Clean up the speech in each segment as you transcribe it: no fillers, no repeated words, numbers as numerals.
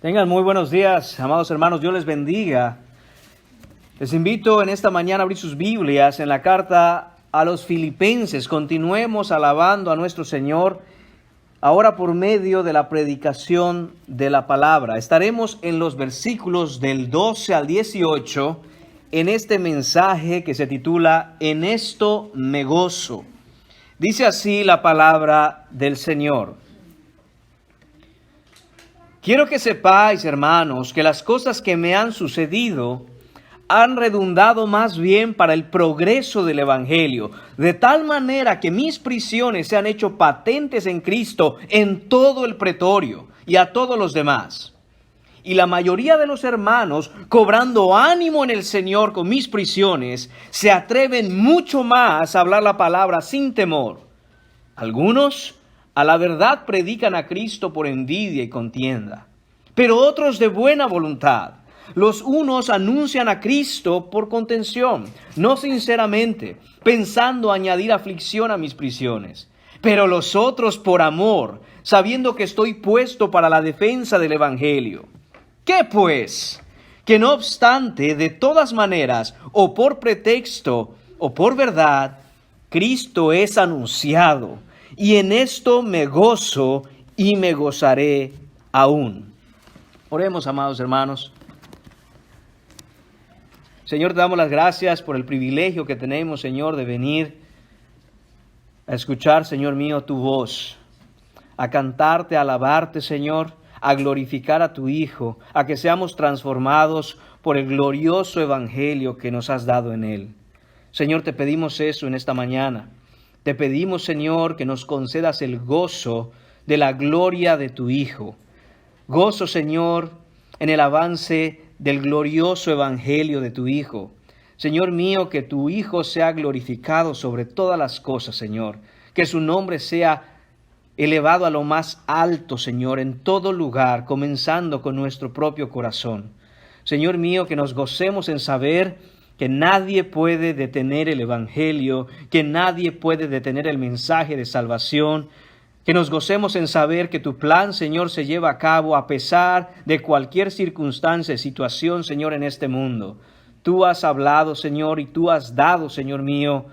Tengan muy buenos días, amados hermanos, Dios les bendiga. Les invito en esta mañana a abrir sus Biblias en la carta a los Filipenses. Continuemos alabando a nuestro Señor, ahora por medio de la predicación de la palabra. Estaremos en los versículos del 12 al 18 en este mensaje que se titula En esto me gozo. Dice así la palabra del Señor. Quiero que sepáis, hermanos, que las cosas que me han sucedido han redundado más bien para el progreso del Evangelio, de tal manera que mis prisiones se han hecho patentes en Cristo en todo el pretorio y a todos los demás. Y la mayoría de los hermanos, cobrando ánimo en el Señor con mis prisiones, se atreven mucho más a hablar la palabra sin temor. Algunos a la verdad predican a Cristo por envidia y contienda, pero otros de buena voluntad. Los unos anuncian a Cristo por contención, no sinceramente, pensando añadir aflicción a mis prisiones, pero los otros por amor, sabiendo que estoy puesto para la defensa del Evangelio. ¿Qué pues? Que no obstante, de todas maneras, o por pretexto o por verdad, Cristo es anunciado. Y en esto me gozo y me gozaré aún. Oremos, amados hermanos. Señor, te damos las gracias por el privilegio que tenemos, Señor, de venir a escuchar, Señor mío, tu voz, a cantarte, a alabarte, Señor, a glorificar a tu Hijo, a que seamos transformados por el glorioso evangelio que nos has dado en él. Señor, te pedimos eso en esta mañana. Te pedimos, Señor, que nos concedas el gozo de la gloria de tu Hijo. Gozo, Señor, en el avance del glorioso evangelio de tu Hijo. Señor mío, que tu Hijo sea glorificado sobre todas las cosas, Señor. Que su nombre sea elevado a lo más alto, Señor, en todo lugar, comenzando con nuestro propio corazón. Señor mío, que nos gocemos en saber que nadie puede detener el evangelio, que nadie puede detener el mensaje de salvación, que nos gocemos en saber que tu plan, Señor, se lleva a cabo a pesar de cualquier circunstancia, situación, Señor, en este mundo. Tú has hablado, Señor, y tú has dado, Señor mío,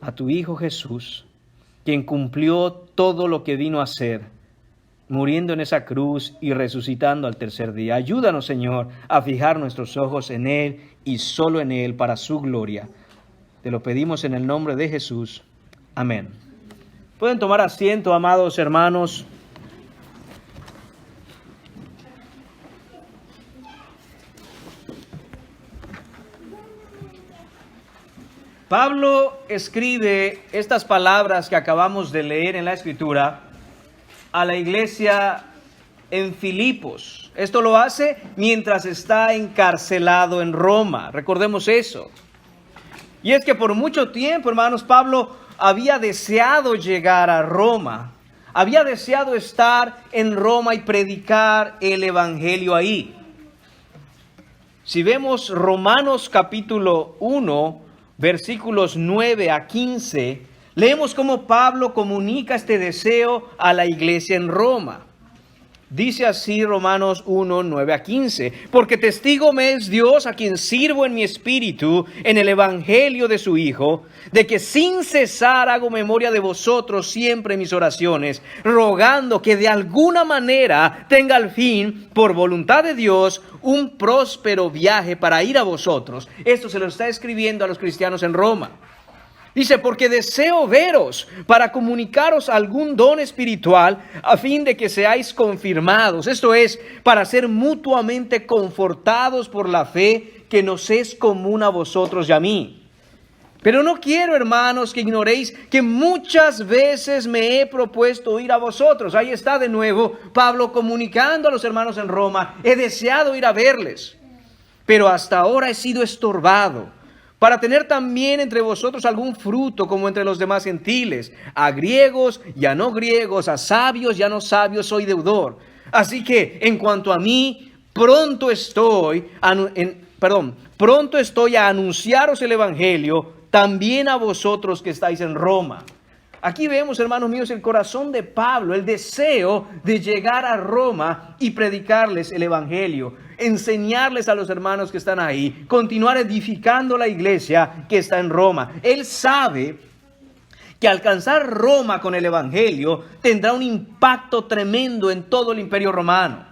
a tu Hijo Jesús, quien cumplió todo lo que vino a hacer, muriendo en esa cruz y resucitando al tercer día. Ayúdanos, Señor, a fijar nuestros ojos en Él y solo en Él para su gloria. Te lo pedimos en el nombre de Jesús. Amén. Pueden tomar asiento, amados hermanos. Pablo escribe estas palabras que acabamos de leer en la Escritura a la iglesia en Filipos. Esto lo hace mientras está encarcelado en Roma. Recordemos eso. Y es que por mucho tiempo, hermanos, Pablo había deseado llegar a Roma. Había deseado estar en Roma y predicar el evangelio ahí. Si vemos Romanos capítulo 1, versículos 9 a 15, leemos cómo Pablo comunica este deseo a la iglesia en Roma. Dice así Romanos 1, 9 a 15, porque testigo me es Dios a quien sirvo en mi espíritu en el evangelio de su Hijo, de que sin cesar hago memoria de vosotros siempre en mis oraciones, rogando que de alguna manera tenga al fin, por voluntad de Dios, un próspero viaje para ir a vosotros. Esto se lo está escribiendo a los cristianos en Roma. Dice, porque deseo veros para comunicaros algún don espiritual a fin de que seáis confirmados. Esto es, para ser mutuamente confortados por la fe que nos es común a vosotros y a mí. Pero no quiero, hermanos, que ignoréis que muchas veces me he propuesto ir a vosotros. Ahí está de nuevo Pablo comunicando a los hermanos en Roma. He deseado ir a verles, pero hasta ahora he sido estorbado, para tener también entre vosotros algún fruto como entre los demás gentiles. A griegos y a no griegos, a sabios y a no sabios soy deudor. Así que en cuanto a mí, pronto estoy a anunciaros el evangelio también a vosotros que estáis en Roma. Aquí vemos, hermanos míos, el corazón de Pablo, el deseo de llegar a Roma y predicarles el evangelio, enseñarles a los hermanos que están ahí, continuar edificando la iglesia que está en Roma. Él sabe que alcanzar Roma con el evangelio tendrá un impacto tremendo en todo el imperio romano.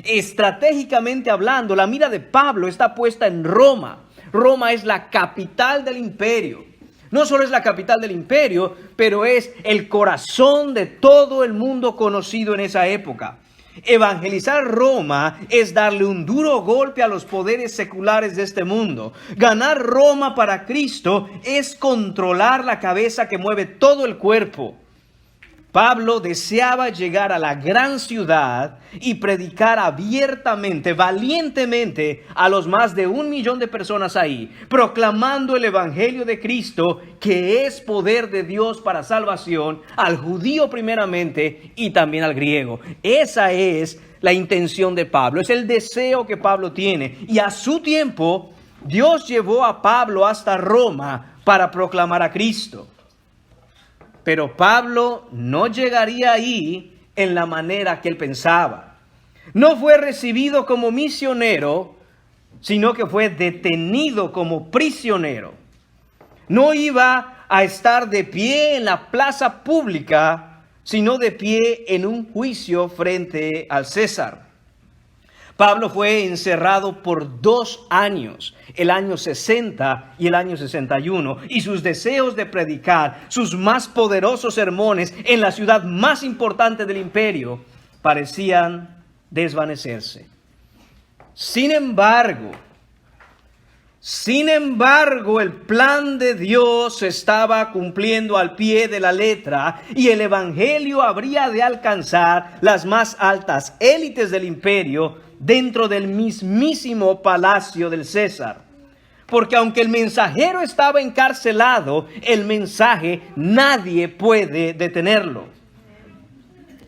Estratégicamente hablando, la mira de Pablo está puesta en Roma. Roma es la capital del imperio. No solo es la capital del imperio, pero es el corazón de todo el mundo conocido en esa época. Evangelizar Roma es darle un duro golpe a los poderes seculares de este mundo. Ganar Roma para Cristo es controlar la cabeza que mueve todo el cuerpo. Pablo deseaba llegar a la gran ciudad y predicar abiertamente, valientemente a los más de 1 millón de personas ahí, proclamando el evangelio de Cristo, que es poder de Dios para salvación al judío primeramente y también al griego. Esa es la intención de Pablo, es el deseo que Pablo tiene. Y a su tiempo, Dios llevó a Pablo hasta Roma para proclamar a Cristo. Pero Pablo no llegaría ahí en la manera que él pensaba. No fue recibido como misionero, sino que fue detenido como prisionero. No iba a estar de pie en la plaza pública, sino de pie en un juicio frente al César. Pablo fue encerrado por 2 años, el año 60 y el año 61, y sus deseos de predicar sus más poderosos sermones en la ciudad más importante del imperio parecían desvanecerse. Sin embargo, el plan de Dios se estaba cumpliendo al pie de la letra y el evangelio habría de alcanzar las más altas élites del imperio dentro del mismísimo palacio del César. Porque aunque el mensajero estaba encarcelado, el mensaje nadie puede detenerlo.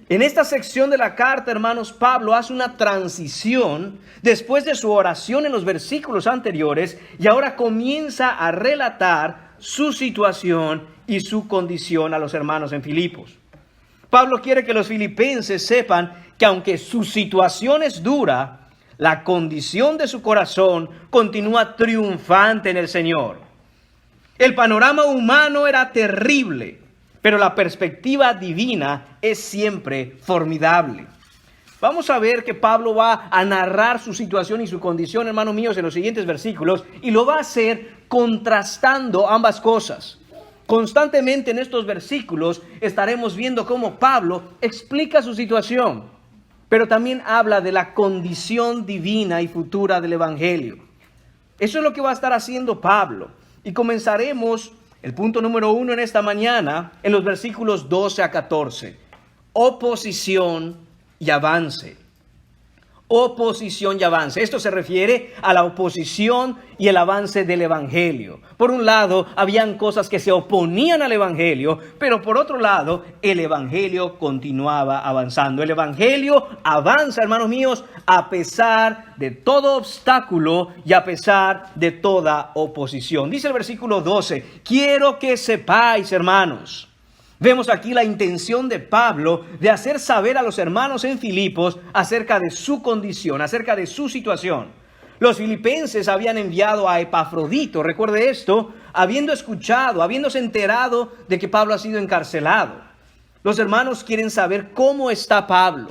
En esta sección de la carta, hermanos, Pablo hace una transición después de su oración en los versículos anteriores y ahora comienza a relatar su situación y su condición a los hermanos en Filipos. Pablo quiere que los filipenses sepan que aunque su situación es dura, la condición de su corazón continúa triunfante en el Señor. El panorama humano era terrible, pero la perspectiva divina es siempre formidable. Vamos a ver que Pablo va a narrar su situación y su condición, hermanos míos, en los siguientes versículos, y lo va a hacer contrastando ambas cosas. Constantemente en estos versículos estaremos viendo cómo Pablo explica su situación, pero también habla de la condición divina y futura del evangelio. Eso es lo que va a estar haciendo Pablo. Y comenzaremos el punto número 1 en esta mañana en los versículos 12 a 14. Oposición y avance. Oposición y avance. Esto se refiere a la oposición y el avance del evangelio. Por un lado, habían cosas que se oponían al evangelio, pero por otro lado, el evangelio continuaba avanzando. El evangelio avanza, hermanos míos, a pesar de todo obstáculo y a pesar de toda oposición. Dice el versículo 12, quiero que sepáis, hermanos. Vemos aquí la intención de Pablo de hacer saber a los hermanos en Filipos acerca de su condición, acerca de su situación. Los filipenses habían enviado a Epafrodito, recuerde esto, habiéndose enterado de que Pablo ha sido encarcelado. Los hermanos quieren saber cómo está Pablo,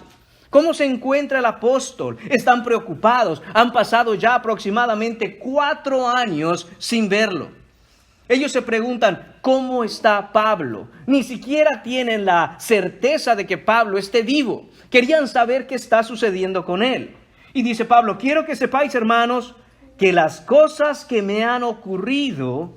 cómo se encuentra el apóstol. Están preocupados, han pasado ya aproximadamente 4 años sin verlo. Ellos se preguntan, ¿cómo está Pablo? Ni siquiera tienen la certeza de que Pablo esté vivo. Querían saber qué está sucediendo con él. Y dice Pablo, quiero que sepáis, hermanos, que las cosas que me han ocurrido,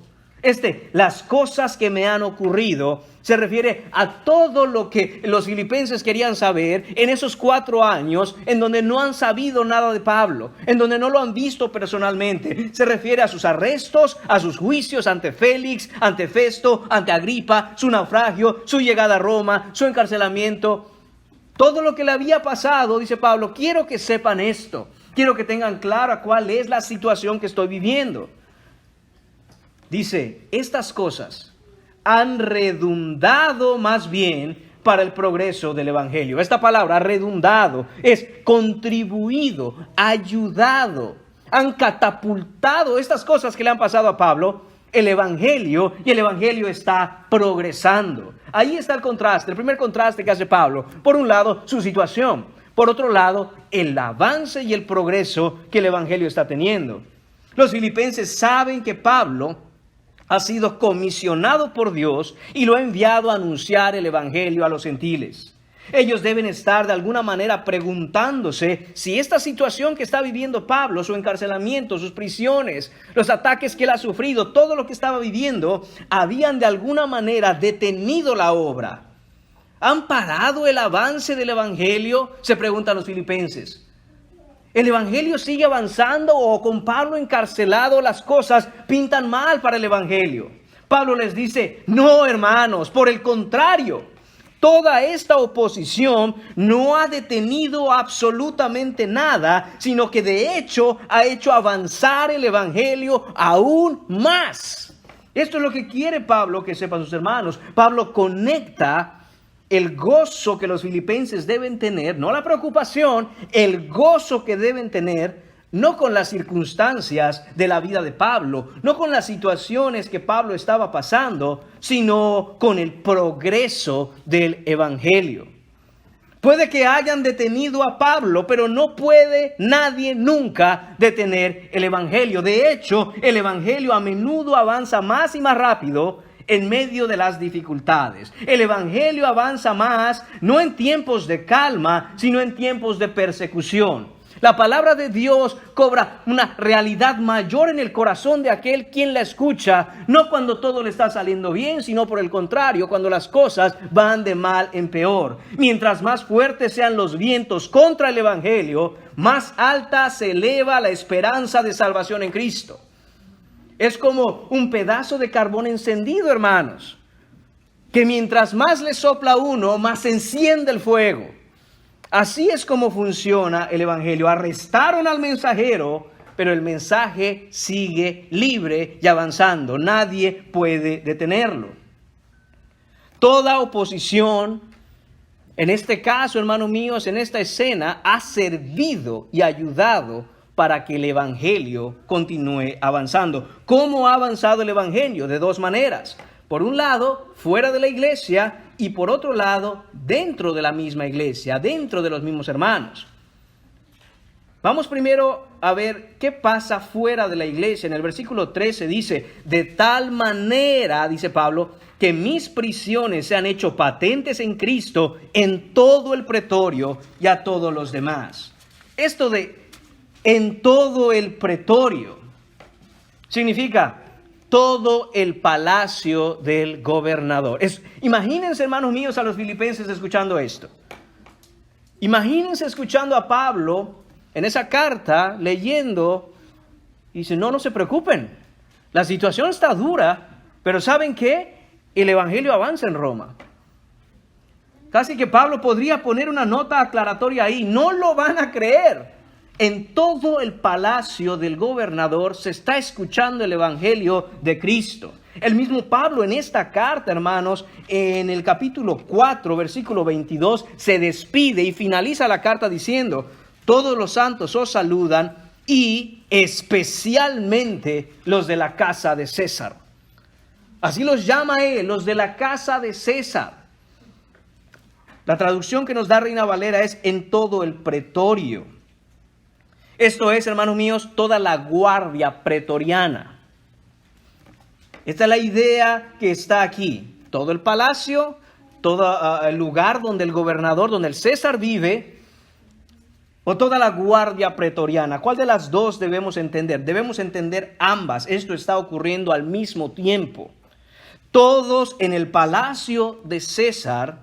se refiere a todo lo que los filipenses querían saber en esos 4 años en donde no han sabido nada de Pablo, en donde no lo han visto personalmente. Se refiere a sus arrestos, a sus juicios ante Félix, ante Festo, ante Agripa, su naufragio, su llegada a Roma, su encarcelamiento. Todo lo que le había pasado, dice Pablo, quiero que sepan esto. Quiero que tengan clara cuál es la situación que estoy viviendo. Dice, estas cosas han redundado más bien para el progreso del Evangelio. Esta palabra redundado es contribuido, ayudado, han catapultado estas cosas que le han pasado a Pablo, el Evangelio, y el Evangelio está progresando. Ahí está el contraste, el primer contraste que hace Pablo. Por un lado, su situación. Por otro lado, el avance y el progreso que el Evangelio está teniendo. Los filipenses saben que Pablo ha sido comisionado por Dios y lo ha enviado a anunciar el Evangelio a los gentiles. Ellos deben estar de alguna manera preguntándose si esta situación que está viviendo Pablo, su encarcelamiento, sus prisiones, los ataques que él ha sufrido, todo lo que estaba viviendo, habían de alguna manera detenido la obra. ¿Han parado el avance del Evangelio?, se preguntan los filipenses. ¿El Evangelio sigue avanzando o con Pablo encarcelado las cosas pintan mal para el Evangelio? Pablo les dice, no, hermanos, por el contrario, toda esta oposición no ha detenido absolutamente nada, sino que de hecho ha hecho avanzar el Evangelio aún más. Esto es lo que quiere Pablo que sepan sus hermanos. Pablo conecta el gozo que los filipenses deben tener, no la preocupación, el gozo que deben tener, no con las circunstancias de la vida de Pablo, no con las situaciones que Pablo estaba pasando, sino con el progreso del Evangelio. Puede que hayan detenido a Pablo, pero no puede nadie nunca detener el Evangelio. De hecho, el Evangelio a menudo avanza más y más rápido en medio de las dificultades. El Evangelio avanza más, no en tiempos de calma, sino en tiempos de persecución. La palabra de Dios cobra una realidad mayor en el corazón de aquel quien la escucha, no cuando todo le está saliendo bien, sino por el contrario, cuando las cosas van de mal en peor. Mientras más fuertes sean los vientos contra el Evangelio, más alta se eleva la esperanza de salvación en Cristo. Es como un pedazo de carbón encendido, hermanos, que mientras más le sopla uno, más se enciende el fuego. Así es como funciona el Evangelio. Arrestaron al mensajero, pero el mensaje sigue libre y avanzando. Nadie puede detenerlo. Toda oposición, en este caso, hermanos míos, en esta escena, ha servido y ayudado para que el Evangelio continúe avanzando. ¿Cómo ha avanzado el Evangelio? De dos maneras. Por un lado, fuera de la iglesia, y por otro lado, dentro de la misma iglesia, dentro de los mismos hermanos. Vamos primero a ver qué pasa fuera de la iglesia. En el versículo 13 dice, de tal manera, dice Pablo, que mis prisiones se han hecho patentes en Cristo en todo el pretorio y a todos los demás. Esto de en todo el pretorio significa todo el palacio del gobernador. Imagínense, hermanos míos, a los filipenses escuchando esto. Imagínense escuchando a Pablo en esa carta, leyendo, y dice, no se preocupen, la situación está dura, pero ¿saben qué? El Evangelio avanza en Roma. Casi que Pablo podría poner una nota aclaratoria ahí, no lo van a creer. En todo el palacio del gobernador se está escuchando el Evangelio de Cristo. El mismo Pablo en esta carta, hermanos, en el capítulo 4, versículo 22, se despide y finaliza la carta diciendo, todos los santos os saludan y especialmente los de la casa de César. Así los llama él, los de la casa de César. La traducción que nos da Reina Valera es en todo el pretorio. Esto es, hermanos míos, toda la guardia pretoriana. Esta es la idea que está aquí. Todo el palacio, todo el lugar donde el gobernador, donde el César vive, o toda la guardia pretoriana. ¿Cuál de las dos debemos entender? Debemos entender ambas. Esto está ocurriendo al mismo tiempo. Todos en el palacio de César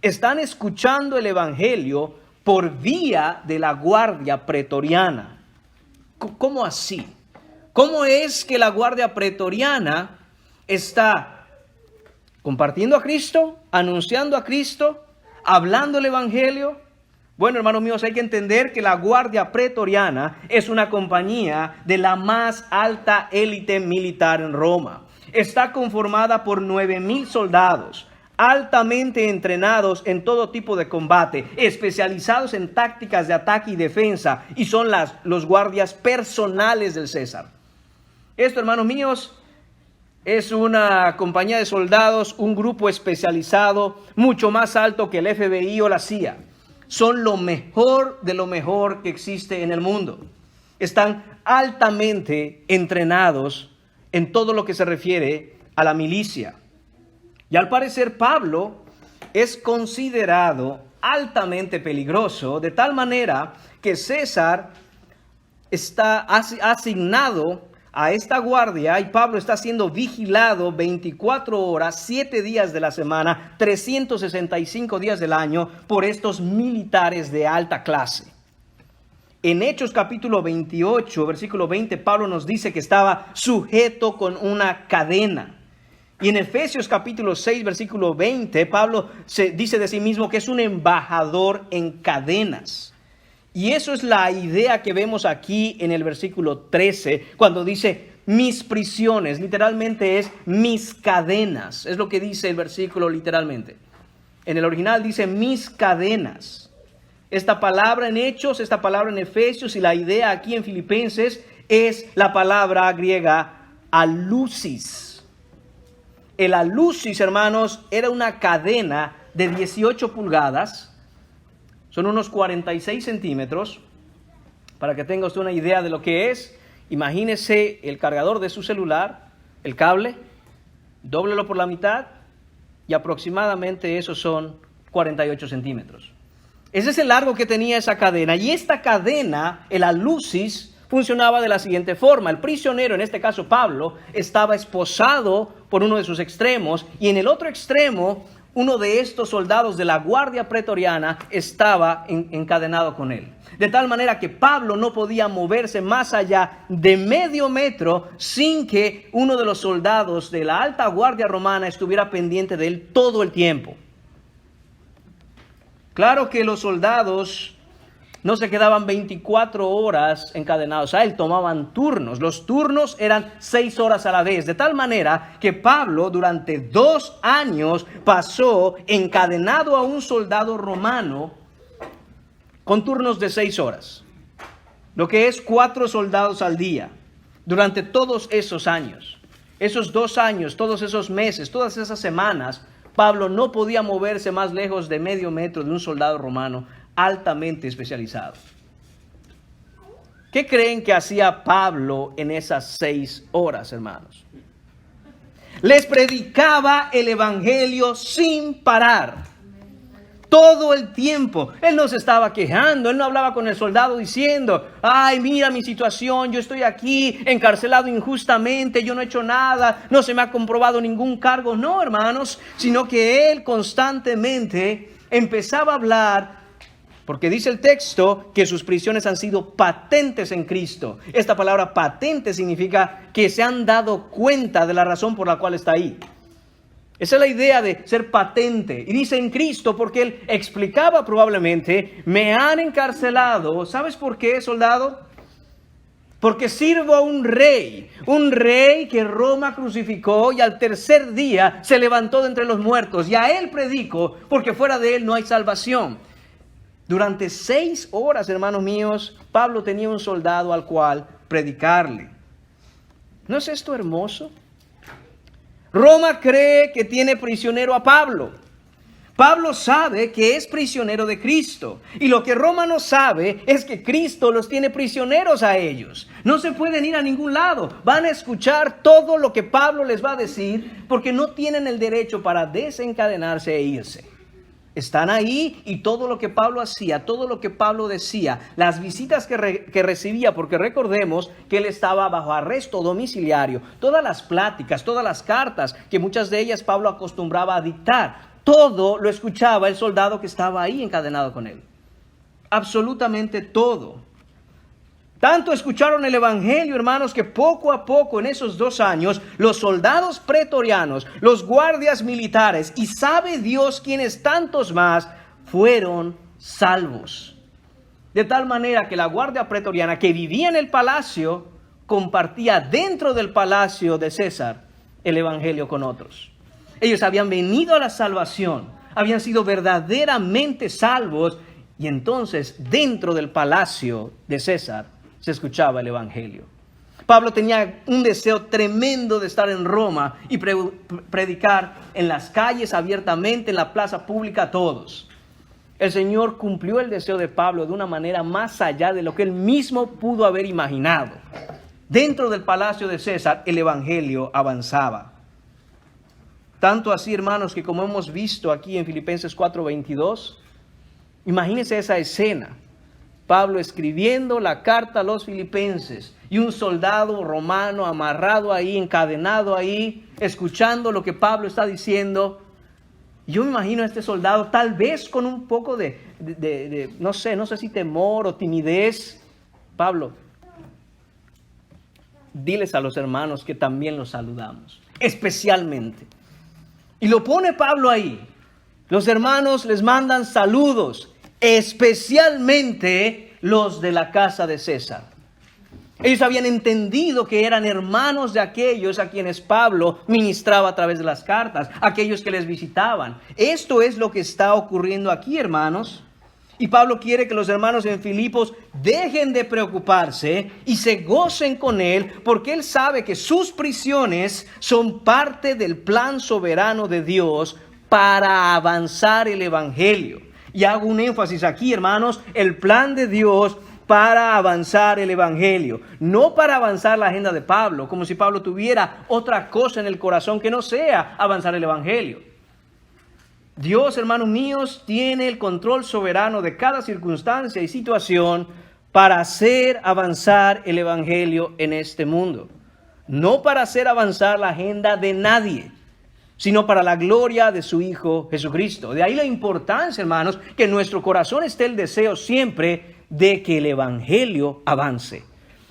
están escuchando el Evangelio por vía de la guardia pretoriana. ¿Cómo así? ¿Cómo es que la guardia pretoriana está compartiendo a Cristo, anunciando a Cristo, hablando el Evangelio? Bueno, hermanos míos, hay que entender que la guardia pretoriana es una compañía de la más alta élite militar en Roma. está conformada por 9,000 soldados, altamente entrenados en todo tipo de combate, especializados en tácticas de ataque y defensa, y son los guardias personales del César. Esto, hermanos míos, es una compañía de soldados, un grupo especializado, mucho más alto que el FBI o la CIA. Son lo mejor de lo mejor que existe en el mundo. Están altamente entrenados en todo lo que se refiere a la milicia. Y al parecer Pablo es considerado altamente peligroso, de tal manera que César está asignado a esta guardia y Pablo está siendo vigilado 24 horas, 7 días de la semana, 365 días del año por estos militares de alta clase. En Hechos capítulo 28, versículo 20, Pablo nos dice que estaba sujeto con una cadena. Y en Efesios capítulo 6, versículo 20, Pablo se dice de sí mismo que es un embajador en cadenas. Y eso es la idea que vemos aquí en el versículo 13, cuando dice mis prisiones, literalmente es mis cadenas. Es lo que dice el versículo literalmente. En el original dice mis cadenas. Esta palabra en Hechos, esta palabra en Efesios y la idea aquí en Filipenses es la palabra griega alusis. El alusis, hermanos, era una cadena de 18 pulgadas. Son unos 46 centímetros. Para que tenga usted una idea de lo que es, imagínese el cargador de su celular, el cable, dóblelo por la mitad y aproximadamente esos son 48 centímetros. Ese es el largo que tenía esa cadena. Y esta cadena, el alusis, funcionaba de la siguiente forma. El prisionero, en este caso Pablo, estaba esposado por uno de sus extremos y en el otro extremo uno de estos soldados de la guardia pretoriana estaba encadenado con él. De tal manera que Pablo no podía moverse más allá de medio metro sin que uno de los soldados de la alta guardia romana estuviera pendiente de él todo el tiempo. Claro que los soldados no se quedaban 24 horas encadenados a él, tomaban turnos. Los turnos eran 6 horas a la vez, de tal manera que Pablo durante 2 años pasó encadenado a un soldado romano con turnos de 6 horas, lo que es 4 soldados al día, durante todos esos años. Esos 2 años, todos esos meses, todas esas semanas, Pablo no podía moverse más lejos de medio metro de un soldado romano altamente especializado. ¿Qué creen que hacía Pablo en esas 6 horas, hermanos? Les predicaba el evangelio sin parar. Todo el tiempo. Él no se estaba quejando. Él no hablaba con el soldado diciendo, ay, mira mi situación, yo estoy aquí encarcelado injustamente, yo no he hecho nada, no se me ha comprobado ningún cargo. No, hermanos, sino que él constantemente empezaba a hablar. Porque dice el texto que sus prisiones han sido patentes en Cristo. Esta palabra patente significa que se han dado cuenta de la razón por la cual está ahí. Esa es la idea de ser patente. Y dice en Cristo porque él explicaba probablemente, me han encarcelado. ¿Sabes por qué, soldado? Porque sirvo a un rey que Roma crucificó y al tercer día se levantó de entre los muertos. Y a él predico porque fuera de él no hay salvación. Durante 6 horas, hermanos míos, Pablo tenía un soldado al cual predicarle. ¿No es esto hermoso? Roma cree que tiene prisionero a Pablo. Pablo sabe que es prisionero de Cristo. Y lo que Roma no sabe es que Cristo los tiene prisioneros a ellos. No se pueden ir a ningún lado. Van a escuchar todo lo que Pablo les va a decir porque no tienen el derecho para desencadenarse e irse. Están ahí y todo lo que Pablo hacía, todo lo que Pablo decía, las visitas que recibía, porque recordemos que él estaba bajo arresto domiciliario, todas las pláticas, todas las cartas, que muchas de ellas Pablo acostumbraba a dictar, todo lo escuchaba el soldado que estaba ahí encadenado con él. Absolutamente todo. Tanto escucharon el evangelio, hermanos, que poco a poco en esos 2 años, los soldados pretorianos, los guardias militares y sabe Dios quiénes tantos más fueron salvos. De tal manera que la guardia pretoriana que vivía en el palacio compartía dentro del palacio de César el evangelio con otros. Ellos habían venido a la salvación, habían sido verdaderamente salvos, y entonces dentro del palacio de César se escuchaba el evangelio. Pablo tenía un deseo tremendo de estar en Roma y predicar en las calles abiertamente, en la plaza pública a todos. El Señor cumplió el deseo de Pablo de una manera más allá de lo que él mismo pudo haber imaginado. Dentro del palacio de César, el evangelio avanzaba. Tanto así, hermanos, que como hemos visto aquí en Filipenses 4:22, imagínense esa escena. Pablo escribiendo la carta a los filipenses y un soldado romano amarrado ahí, encadenado ahí, escuchando lo que Pablo está diciendo. Yo me imagino a este soldado tal vez con un poco de no sé si temor o timidez. Pablo, diles a los hermanos que también los saludamos, especialmente. Y lo pone Pablo ahí. Los hermanos les mandan saludos, especialmente los de la casa de César. Ellos habían entendido que eran hermanos de aquellos a quienes Pablo ministraba a través de las cartas, aquellos que les visitaban. Esto es lo que está ocurriendo aquí, hermanos. Y Pablo quiere que los hermanos en Filipos dejen de preocuparse y se gocen con él, porque él sabe que sus prisiones son parte del plan soberano de Dios para avanzar el evangelio. Y hago un énfasis aquí, hermanos, el plan de Dios para avanzar el evangelio, no para avanzar la agenda de Pablo, como si Pablo tuviera otra cosa en el corazón que no sea avanzar el evangelio. Dios, hermanos míos, tiene el control soberano de cada circunstancia y situación para hacer avanzar el evangelio en este mundo. No para hacer avanzar la agenda de nadie, sino para la gloria de su Hijo Jesucristo. De ahí la importancia, hermanos, que en nuestro corazón esté el deseo siempre de que el evangelio avance.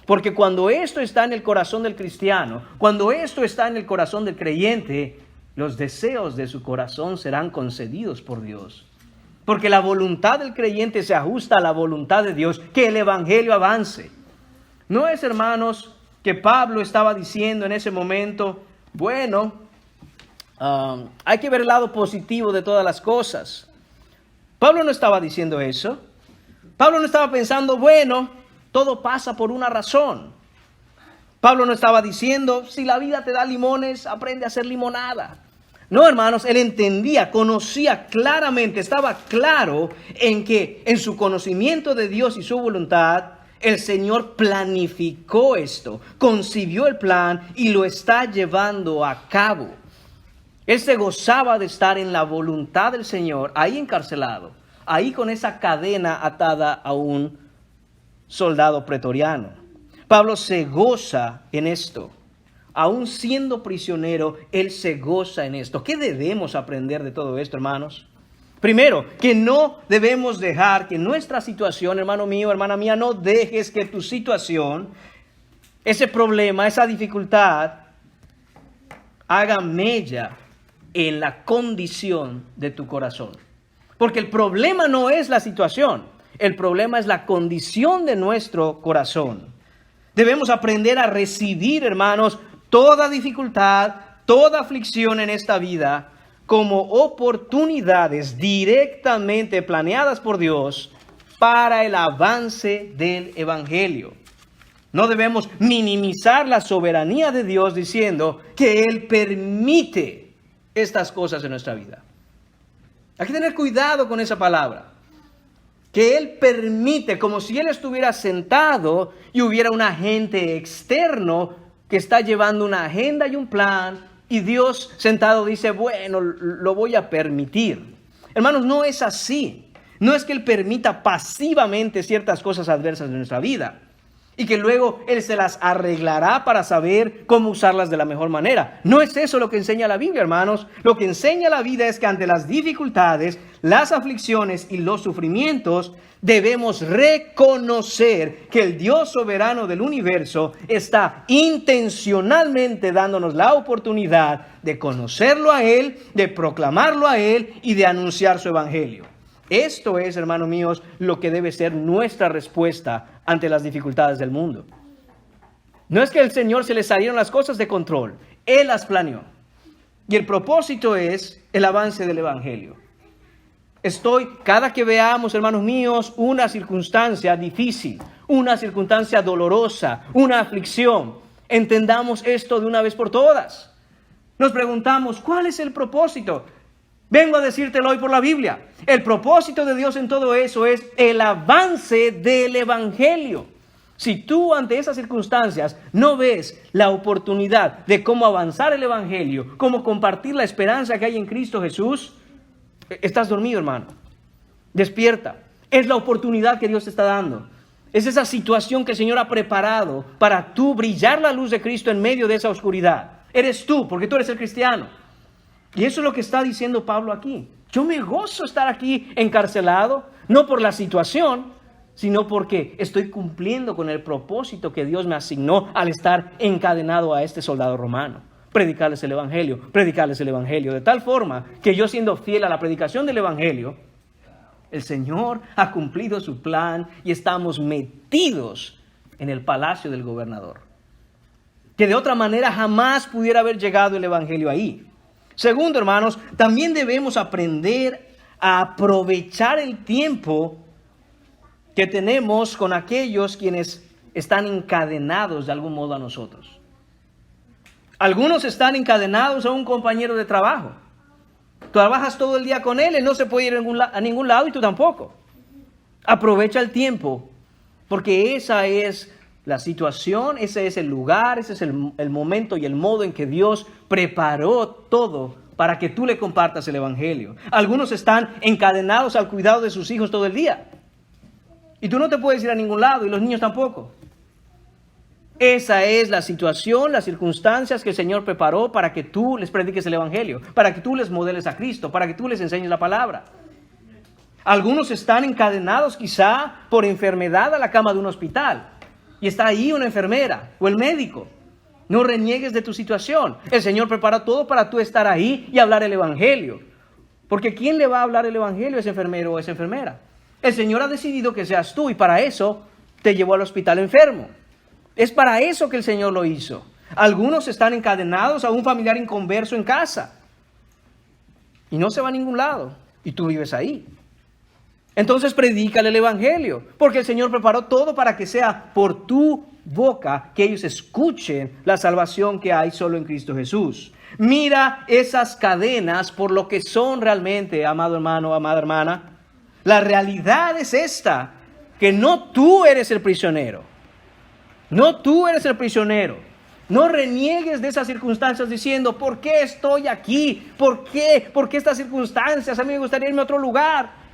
Porque cuando esto está en el corazón del cristiano, cuando esto está en el corazón del creyente, los deseos de su corazón serán concedidos por Dios. Porque la voluntad del creyente se ajusta a la voluntad de Dios, que el evangelio avance. No es, hermanos, que Pablo estaba diciendo en ese momento, bueno, hay que ver el lado positivo de todas las cosas. Pablo no estaba diciendo eso. Pablo no estaba pensando, bueno, todo pasa por una razón. Pablo no estaba diciendo, si la vida te da limones, aprende a hacer limonada. No, hermanos, él entendía, conocía claramente, estaba claro en que en su conocimiento de Dios y su voluntad, el Señor planificó esto, concibió el plan y lo está llevando a cabo. Él se gozaba de estar en la voluntad del Señor, ahí encarcelado, ahí con esa cadena atada a un soldado pretoriano. Pablo se goza en esto. Aún siendo prisionero, él se goza en esto. ¿Qué debemos aprender de todo esto, hermanos? Primero, que no debemos dejar que nuestra situación, hermano mío, hermana mía, no dejes que tu situación, ese problema, esa dificultad, haga mella en la condición de tu corazón. Porque el problema no es la situación, el problema es la condición de nuestro corazón. Debemos aprender a recibir, hermanos, toda dificultad, toda aflicción en esta vida como oportunidades directamente planeadas por Dios para el avance del evangelio. No debemos minimizar la soberanía de Dios diciendo que Él permite estas cosas en nuestra vida. Hay que tener cuidado con esa palabra. Que Él permite, como si Él estuviera sentado y hubiera un agente externo que está llevando una agenda y un plan, y Dios sentado dice, bueno, lo voy a permitir. Hermanos, no es así. No es que Él permita pasivamente ciertas cosas adversas de nuestra vida y que luego Él se las arreglará para saber cómo usarlas de la mejor manera. No es eso lo que enseña la Biblia, hermanos. Lo que enseña la vida es que ante las dificultades, las aflicciones y los sufrimientos, debemos reconocer que el Dios soberano del universo está intencionalmente dándonos la oportunidad de conocerlo a Él, de proclamarlo a Él y de anunciar su evangelio. Esto es, hermanos míos, lo que debe ser nuestra respuesta ante las dificultades del mundo. No es que el Señor se le salieron las cosas de control. Él las planeó. Y el propósito es el avance del Evangelio. Cada que veamos, hermanos míos, una circunstancia difícil, una circunstancia dolorosa, una aflicción, entendamos esto de una vez por todas. Nos preguntamos, ¿cuál es el propósito? Vengo a decírtelo hoy por la Biblia. El propósito de Dios en todo eso es el avance del Evangelio. Si tú ante esas circunstancias no ves la oportunidad de cómo avanzar el Evangelio, cómo compartir la esperanza que hay en Cristo Jesús, estás dormido, hermano. Despierta. Es la oportunidad que Dios te está dando. Es esa situación que el Señor ha preparado para tú brillar la luz de Cristo en medio de esa oscuridad. Eres tú, porque tú eres el cristiano. Y eso es lo que está diciendo Pablo aquí. Yo me gozo estar aquí encarcelado, no por la situación, sino porque estoy cumpliendo con el propósito que Dios me asignó al estar encadenado a este soldado romano. Predicarles el Evangelio, de tal forma que yo, siendo fiel a la predicación del Evangelio, el Señor ha cumplido su plan y estamos metidos en el palacio del gobernador. Que de otra manera jamás pudiera haber llegado el Evangelio ahí. Segundo, hermanos, también debemos aprender a aprovechar el tiempo que tenemos con aquellos quienes están encadenados de algún modo a nosotros. Algunos están encadenados a un compañero de trabajo. Trabajas todo el día con él no se puede ir a ningún lado y tú tampoco. Aprovecha el tiempo, porque esa es la situación, ese es el lugar, ese es el momento y el modo en que Dios preparó todo para que tú le compartas el Evangelio. Algunos están encadenados al cuidado de sus hijos todo el día. Y tú no te puedes ir a ningún lado y los niños tampoco. Esa es la situación, las circunstancias que el Señor preparó para que tú les prediques el Evangelio, para que tú les modeles a Cristo, para que tú les enseñes la palabra. Algunos están encadenados quizá por enfermedad a la cama de un hospital y está ahí una enfermera o el médico. No reniegues de tu situación. El Señor prepara todo para tú estar ahí y hablar el Evangelio. Porque ¿quién le va a hablar el Evangelio a ese enfermero o a esa enfermera? El Señor ha decidido que seas tú y para eso te llevó al hospital enfermo. Es para eso que el Señor lo hizo. Algunos están encadenados a un familiar inconverso en casa y no se va a ningún lado y tú vives ahí. Entonces predícale el Evangelio, porque el Señor preparó todo para que sea por tu boca que ellos escuchen la salvación que hay solo en Cristo Jesús. Mira esas cadenas por lo que son realmente, amado hermano, amada hermana. La realidad es esta, que no tú eres el prisionero. No tú eres el prisionero. No reniegues de esas circunstancias diciendo, ¿por qué estoy aquí? ¿Por qué? ¿Por qué estas circunstancias? A mí me gustaría irme a otro lugar.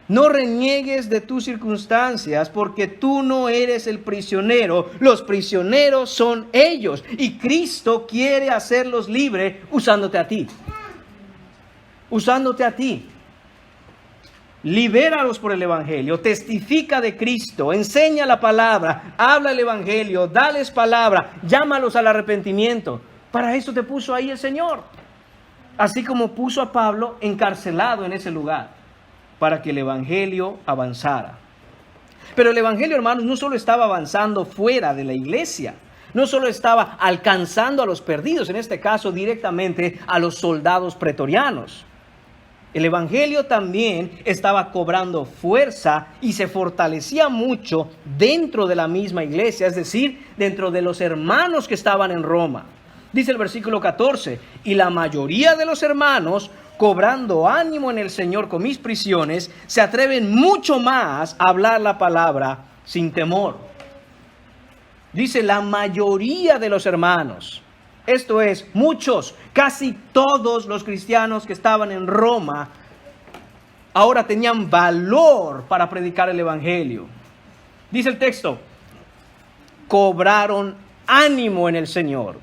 No reniegues de tus circunstancias porque tú no eres el prisionero. Los prisioneros son ellos y Cristo quiere hacerlos libres usándote a ti. Usándote a ti. Libéralos por el Evangelio, testifica de Cristo, enseña la palabra, habla el Evangelio, dales palabra, llámalos al arrepentimiento. Para eso te puso ahí el Señor. Así como puso a Pablo encarcelado en ese lugar, para que el Evangelio avanzara. Pero el Evangelio, hermanos, no solo estaba avanzando fuera de la iglesia, no solo estaba alcanzando a los perdidos, en este caso directamente a los soldados pretorianos. El Evangelio también estaba cobrando fuerza y se fortalecía mucho dentro de la misma iglesia, es decir, dentro de los hermanos que estaban en Roma. Dice el versículo 14, y la mayoría de los hermanos, cobrando ánimo en el Señor con mis prisiones, se atreven mucho más a hablar la palabra sin temor. Dice la mayoría de los hermanos. Esto es, muchos, casi todos los cristianos que estaban en Roma, ahora tenían valor para predicar el Evangelio. Dice el texto, cobraron ánimo en el Señor.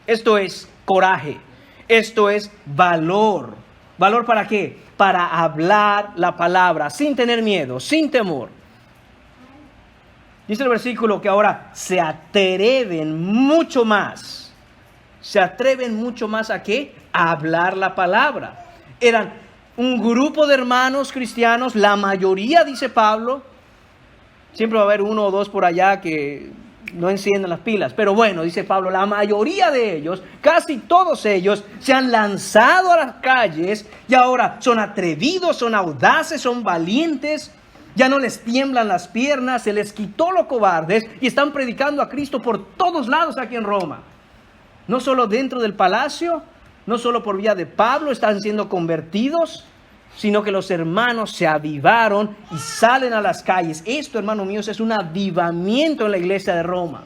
Esto es coraje, esto es valor. ¿Valor para qué? Para hablar la palabra sin tener miedo, sin temor. Dice el versículo que ahora se atreven mucho más. Se atreven mucho más ¿a qué? A hablar la palabra. Eran un grupo de hermanos cristianos, la mayoría, dice Pablo. Siempre va a haber uno o dos por allá que no encienden las pilas. Pero bueno, dice Pablo, la mayoría de ellos, casi todos ellos, se han lanzado a las calles y ahora son atrevidos, son audaces, son valientes. Ya no les tiemblan las piernas, se les quitó los cobardes y están predicando a Cristo por todos lados aquí en Roma. No solo dentro del palacio, no solo por vía de Pablo están siendo convertidos, sino que los hermanos se avivaron y salen a las calles. Esto, hermanos míos, es un avivamiento en la iglesia de Roma.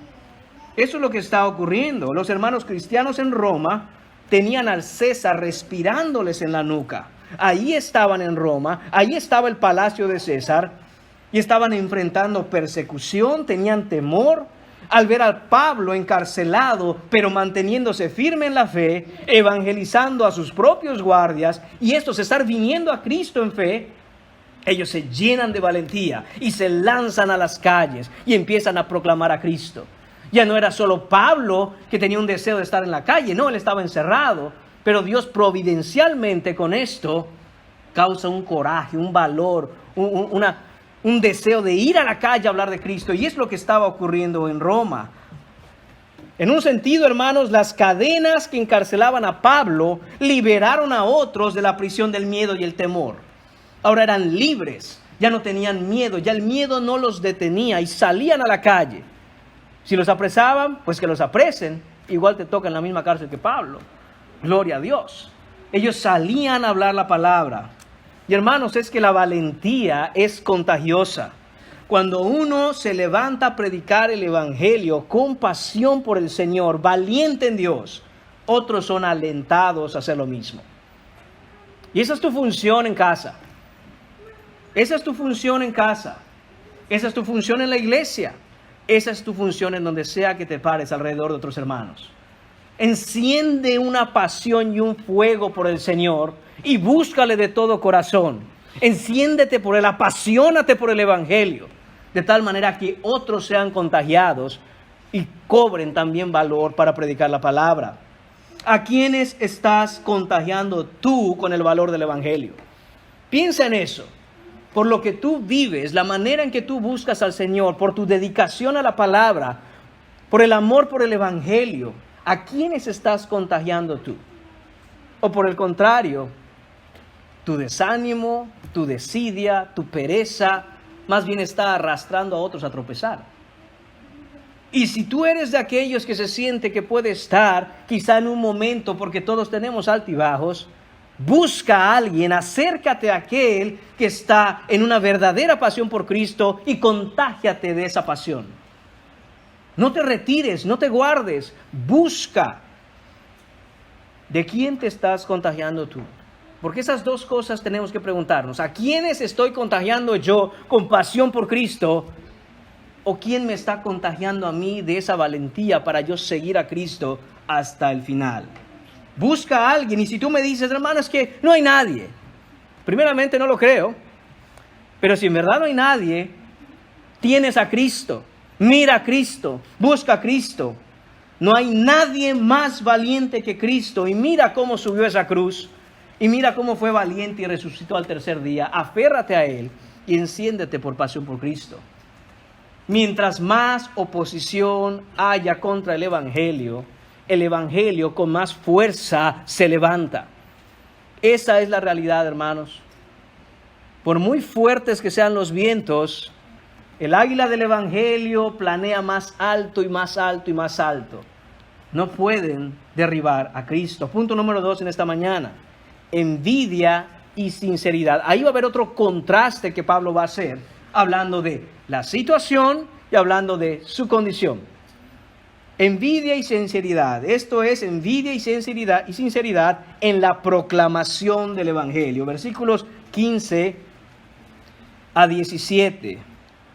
Eso es lo que está ocurriendo. Los hermanos cristianos en Roma tenían al César respirándoles en la nuca. Ahí estaban en Roma, ahí estaba el palacio de César y estaban enfrentando persecución, tenían temor al ver a Pablo encarcelado, pero manteniéndose firme en la fe, evangelizando a sus propios guardias y estos estar viniendo a Cristo en fe. Ellos se llenan de valentía y se lanzan a las calles y empiezan a proclamar a Cristo. Ya no era solo Pablo que tenía un deseo de estar en la calle, no, él estaba encerrado. Pero Dios providencialmente con esto causa un coraje, un valor, un deseo de ir a la calle a hablar de Cristo. Y es lo que estaba ocurriendo en Roma. En un sentido, hermanos, las cadenas que encarcelaban a Pablo liberaron a otros de la prisión del miedo y el temor. Ahora eran libres, ya no tenían miedo, ya el miedo no los detenía y salían a la calle. Si los apresaban, pues que los apresen. Igual te toca en la misma cárcel que Pablo. Gloria a Dios. Ellos salían a hablar la palabra. Y hermanos, es que la valentía es contagiosa. Cuando uno se levanta a predicar el evangelio con pasión por el Señor, valiente en Dios, otros son alentados a hacer lo mismo. Y esa es tu función en casa. Esa es tu función en casa. Esa es tu función en la iglesia. Esa es tu función en donde sea que te pares alrededor de otros hermanos. Enciende una pasión y un fuego por el Señor y búscale de todo corazón. Enciéndete por él, apasionate por el evangelio, de tal manera que otros sean contagiados y cobren también valor para predicar la palabra. ¿A quiénes estás contagiando tú con el valor del evangelio? Piensa en eso. Por lo que tú vives, la manera en que tú buscas al Señor, por tu dedicación a la palabra, por el amor por el evangelio, ¿a quiénes estás contagiando tú? O por el contrario, tu desánimo, tu desidia, tu pereza, más bien está arrastrando a otros a tropezar. Y si tú eres de aquellos que se siente que puede estar, quizá en un momento, porque todos tenemos altibajos, busca a alguien, acércate a aquel que está en una verdadera pasión por Cristo y contágiate de esa pasión. No te retires, no te guardes, busca. ¿De quién te estás contagiando tú? Porque esas dos cosas tenemos que preguntarnos. ¿A quiénes estoy contagiando yo con pasión por Cristo? ¿O quién me está contagiando a mí de esa valentía para yo seguir a Cristo hasta el final? Busca a alguien, y si tú me dices, hermano, es que no hay nadie. Primeramente no lo creo, pero si en verdad no hay nadie, tienes a Cristo, mira a Cristo, busca a Cristo. No hay nadie más valiente que Cristo, y mira cómo subió esa cruz, y mira cómo fue valiente y resucitó al tercer día. Aférrate a Él y enciéndete por pasión por Cristo. Mientras más oposición haya contra el Evangelio con más fuerza se levanta. Esa es la realidad, hermanos. Por muy fuertes que sean los vientos, el águila del Evangelio planea más alto y más alto y más alto. No pueden derribar a Cristo. Punto número 2 en esta mañana. Envidia y sinceridad. Ahí va a haber otro contraste que Pablo va a hacer, hablando de la situación y hablando de su condición. Envidia y sinceridad. Esto es envidia y sinceridad en la proclamación del Evangelio. Versículos 15 a 17.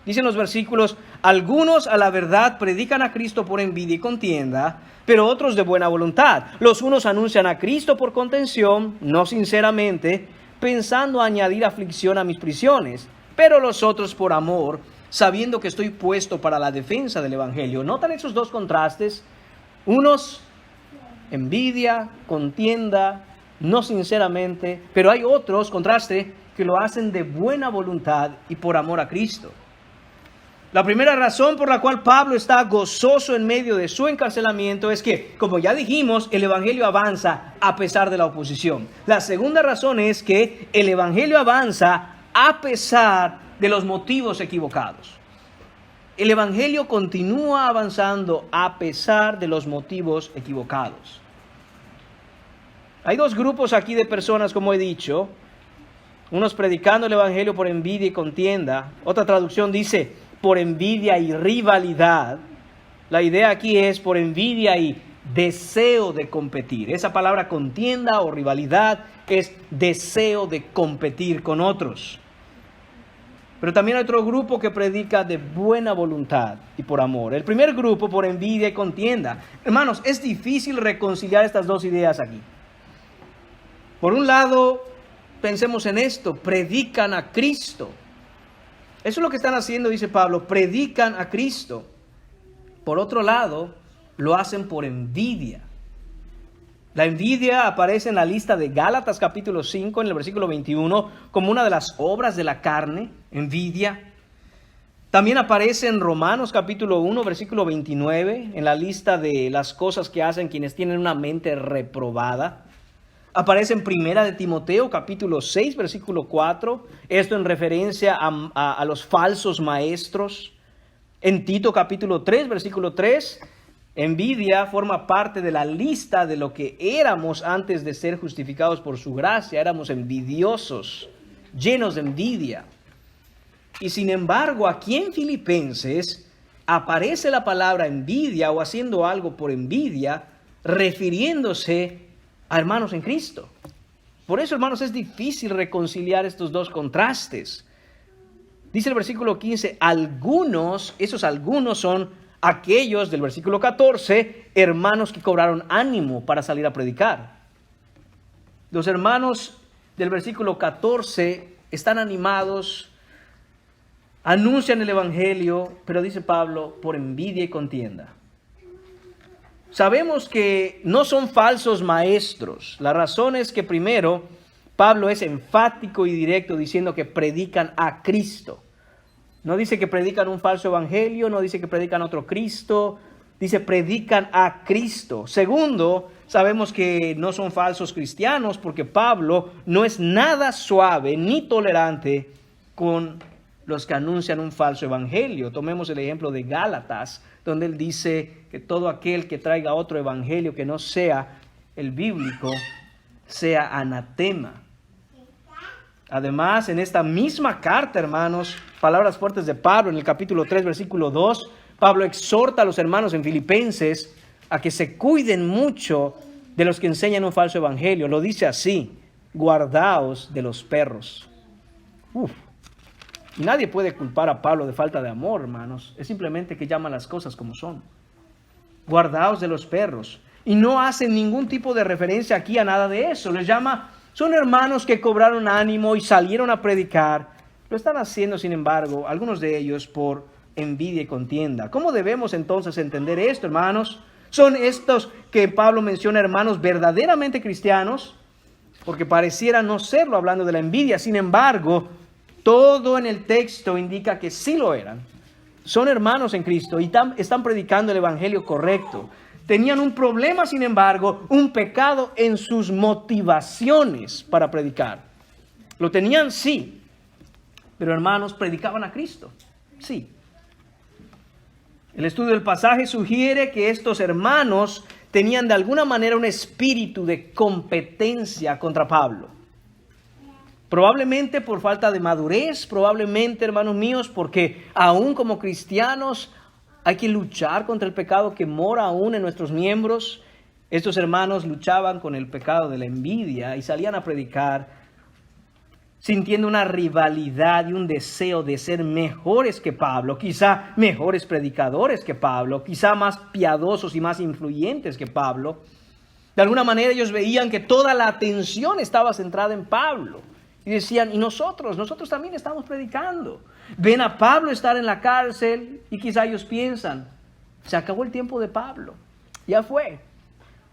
Dicen los versículos: algunos a la verdad predican a Cristo por envidia y contienda, pero otros de buena voluntad. Los unos anuncian a Cristo por contención, no sinceramente, pensando añadir aflicción a mis prisiones, pero los otros por amor, sabiendo que estoy puesto para la defensa del Evangelio. ¿Notan esos dos contrastes? Unos, envidia, contienda, no sinceramente, pero hay otros, contraste, que lo hacen de buena voluntad y por amor a Cristo. La primera razón por la cual Pablo está gozoso en medio de su encarcelamiento es que, como ya dijimos, el evangelio avanza a pesar de la oposición. La segunda razón es que el evangelio avanza a pesar de los motivos equivocados. El evangelio continúa avanzando a pesar de los motivos equivocados. Hay dos grupos aquí de personas, como he dicho. Unos predicando el evangelio por envidia y contienda. Otra traducción dice por envidia y rivalidad. La idea aquí es por envidia y deseo de competir. Esa palabra contienda o rivalidad es deseo de competir con otros. Pero también hay otro grupo que predica de buena voluntad y por amor. El primer grupo por envidia y contienda. Hermanos, es difícil reconciliar estas dos ideas aquí. Por un lado, pensemos en esto, predican a Cristo. Eso es lo que están haciendo, dice Pablo, predican a Cristo. Por otro lado, lo hacen por envidia. La envidia aparece en la lista de Gálatas capítulo 5, en el versículo 21, como una de las obras de la carne, envidia. También aparece en Romanos capítulo 1, versículo 29, en la lista de las cosas que hacen quienes tienen una mente reprobada. Aparece en Primera de Timoteo, capítulo 6, versículo 4. Esto en referencia a los falsos maestros. En Tito, capítulo 3, versículo 3. Envidia forma parte de la lista de lo que éramos antes de ser justificados por su gracia. Éramos envidiosos, llenos de envidia. Y sin embargo, aquí en Filipenses aparece la palabra envidia o haciendo algo por envidia, refiriéndose a hermanos en Cristo. Por eso, hermanos, es difícil reconciliar estos dos contrastes. Dice el versículo 15, algunos, esos algunos son aquellos del versículo 14, hermanos que cobraron ánimo para salir a predicar. Los hermanos del versículo 14 están animados, anuncian el evangelio, pero dice Pablo, por envidia y contienda. Sabemos que no son falsos maestros. La razón es que primero, Pablo es enfático y directo diciendo que predican a Cristo. No dice que predican un falso evangelio, no dice que predican otro Cristo, dice predican a Cristo. Segundo, sabemos que no son falsos cristianos porque Pablo no es nada suave ni tolerante con los que anuncian un falso evangelio. Tomemos el ejemplo de Gálatas, donde él dice que todo aquel que traiga otro evangelio que no sea el bíblico, sea anatema. Además, en esta misma carta, hermanos, palabras fuertes de Pablo en el capítulo 3, versículo 2, Pablo exhorta a los hermanos en Filipenses a que se cuiden mucho de los que enseñan un falso evangelio. Lo dice así, guardaos de los perros. Y nadie puede culpar a Pablo de falta de amor, hermanos. Es simplemente que llama las cosas como son. Guardaos de los perros. Y no hacen ningún tipo de referencia aquí a nada de eso. Les llama, son hermanos que cobraron ánimo y salieron a predicar. Lo están haciendo, sin embargo, algunos de ellos por envidia y contienda. ¿Cómo debemos entonces entender esto, hermanos? ¿Son estos que Pablo menciona, hermanos, verdaderamente cristianos? Porque pareciera no serlo hablando de la envidia. Sin embargo, todo en el texto indica que sí lo eran. Son hermanos en Cristo y están predicando el evangelio correcto. Tenían un problema, sin embargo, un pecado en sus motivaciones para predicar. Lo tenían, sí. Pero hermanos, predicaban a Cristo. Sí. El estudio del pasaje sugiere que estos hermanos tenían de alguna manera un espíritu de competencia contra Pablo. Probablemente por falta de madurez, probablemente, hermanos míos, porque aún como cristianos hay que luchar contra el pecado que mora aún en nuestros miembros. Estos hermanos luchaban con el pecado de la envidia y salían a predicar sintiendo una rivalidad y un deseo de ser mejores que Pablo, quizá mejores predicadores que Pablo, quizá más piadosos y más influyentes que Pablo. De alguna manera ellos veían que toda la atención estaba centrada en Pablo. Y decían, y nosotros también estamos predicando. Ven a Pablo estar en la cárcel y quizá ellos piensan, se acabó el tiempo de Pablo, ya fue.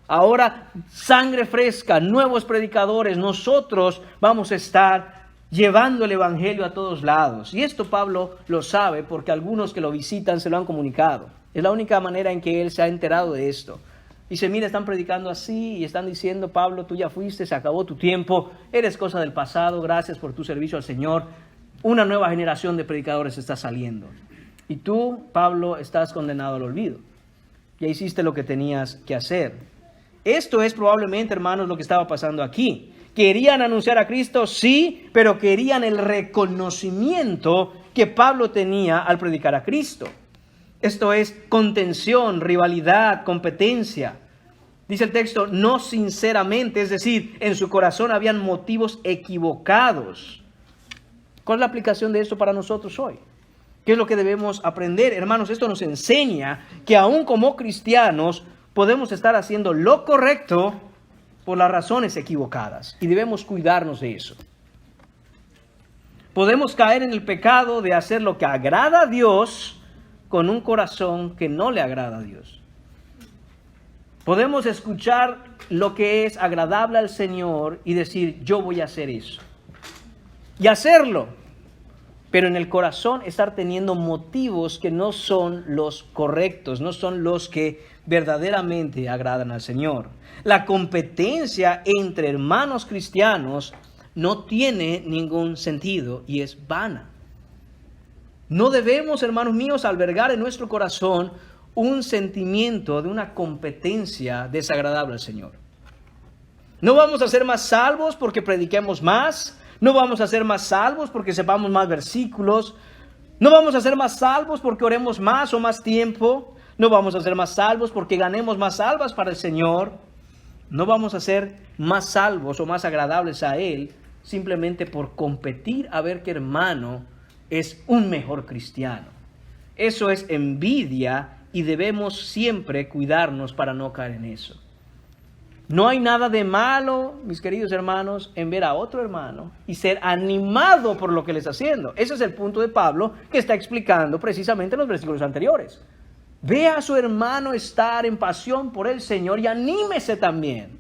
Ahora sangre fresca, nuevos predicadores, nosotros vamos a estar llevando el evangelio a todos lados. Y esto Pablo lo sabe porque algunos que lo visitan se lo han comunicado. Es la única manera en que él se ha enterado de esto. Dice, mira, están predicando así y están diciendo, Pablo, tú ya fuiste, se acabó tu tiempo, eres cosa del pasado, gracias por tu servicio al Señor. Una nueva generación de predicadores está saliendo. Y tú, Pablo, estás condenado al olvido. Ya hiciste lo que tenías que hacer. Esto es probablemente, hermanos, lo que estaba pasando aquí. Querían anunciar a Cristo, sí, pero querían el reconocimiento que Pablo tenía al predicar a Cristo. Esto es contención, rivalidad, competencia. Dice el texto, no sinceramente, es decir, en su corazón habían motivos equivocados. ¿Cuál es la aplicación de esto para nosotros hoy? ¿Qué es lo que debemos aprender? Hermanos, esto nos enseña que aún como cristianos podemos estar haciendo lo correcto por las razones equivocadas y debemos cuidarnos de eso. Podemos caer en el pecado de hacer lo que agrada a Dios con un corazón que no le agrada a Dios. Podemos escuchar lo que es agradable al Señor y decir, yo voy a hacer eso. Y hacerlo, pero en el corazón estar teniendo motivos que no son los correctos, no son los que verdaderamente agradan al Señor. La competencia entre hermanos cristianos no tiene ningún sentido y es vana. No debemos, hermanos míos, albergar en nuestro corazón un sentimiento de una competencia desagradable al Señor. No vamos a ser más salvos porque prediquemos más. No vamos a ser más salvos porque sepamos más versículos. No vamos a ser más salvos porque oremos más o más tiempo. No vamos a ser más salvos porque ganemos más almas para el Señor. No vamos a ser más salvos o más agradables a Él simplemente por competir a ver qué hermano es un mejor cristiano. Eso es envidia y debemos siempre cuidarnos para no caer en eso. No hay nada de malo, mis queridos hermanos, en ver a otro hermano y ser animado por lo que le está haciendo. Ese es el punto de Pablo que está explicando precisamente en los versículos anteriores. Ve a su hermano estar en pasión por el Señor y anímese también.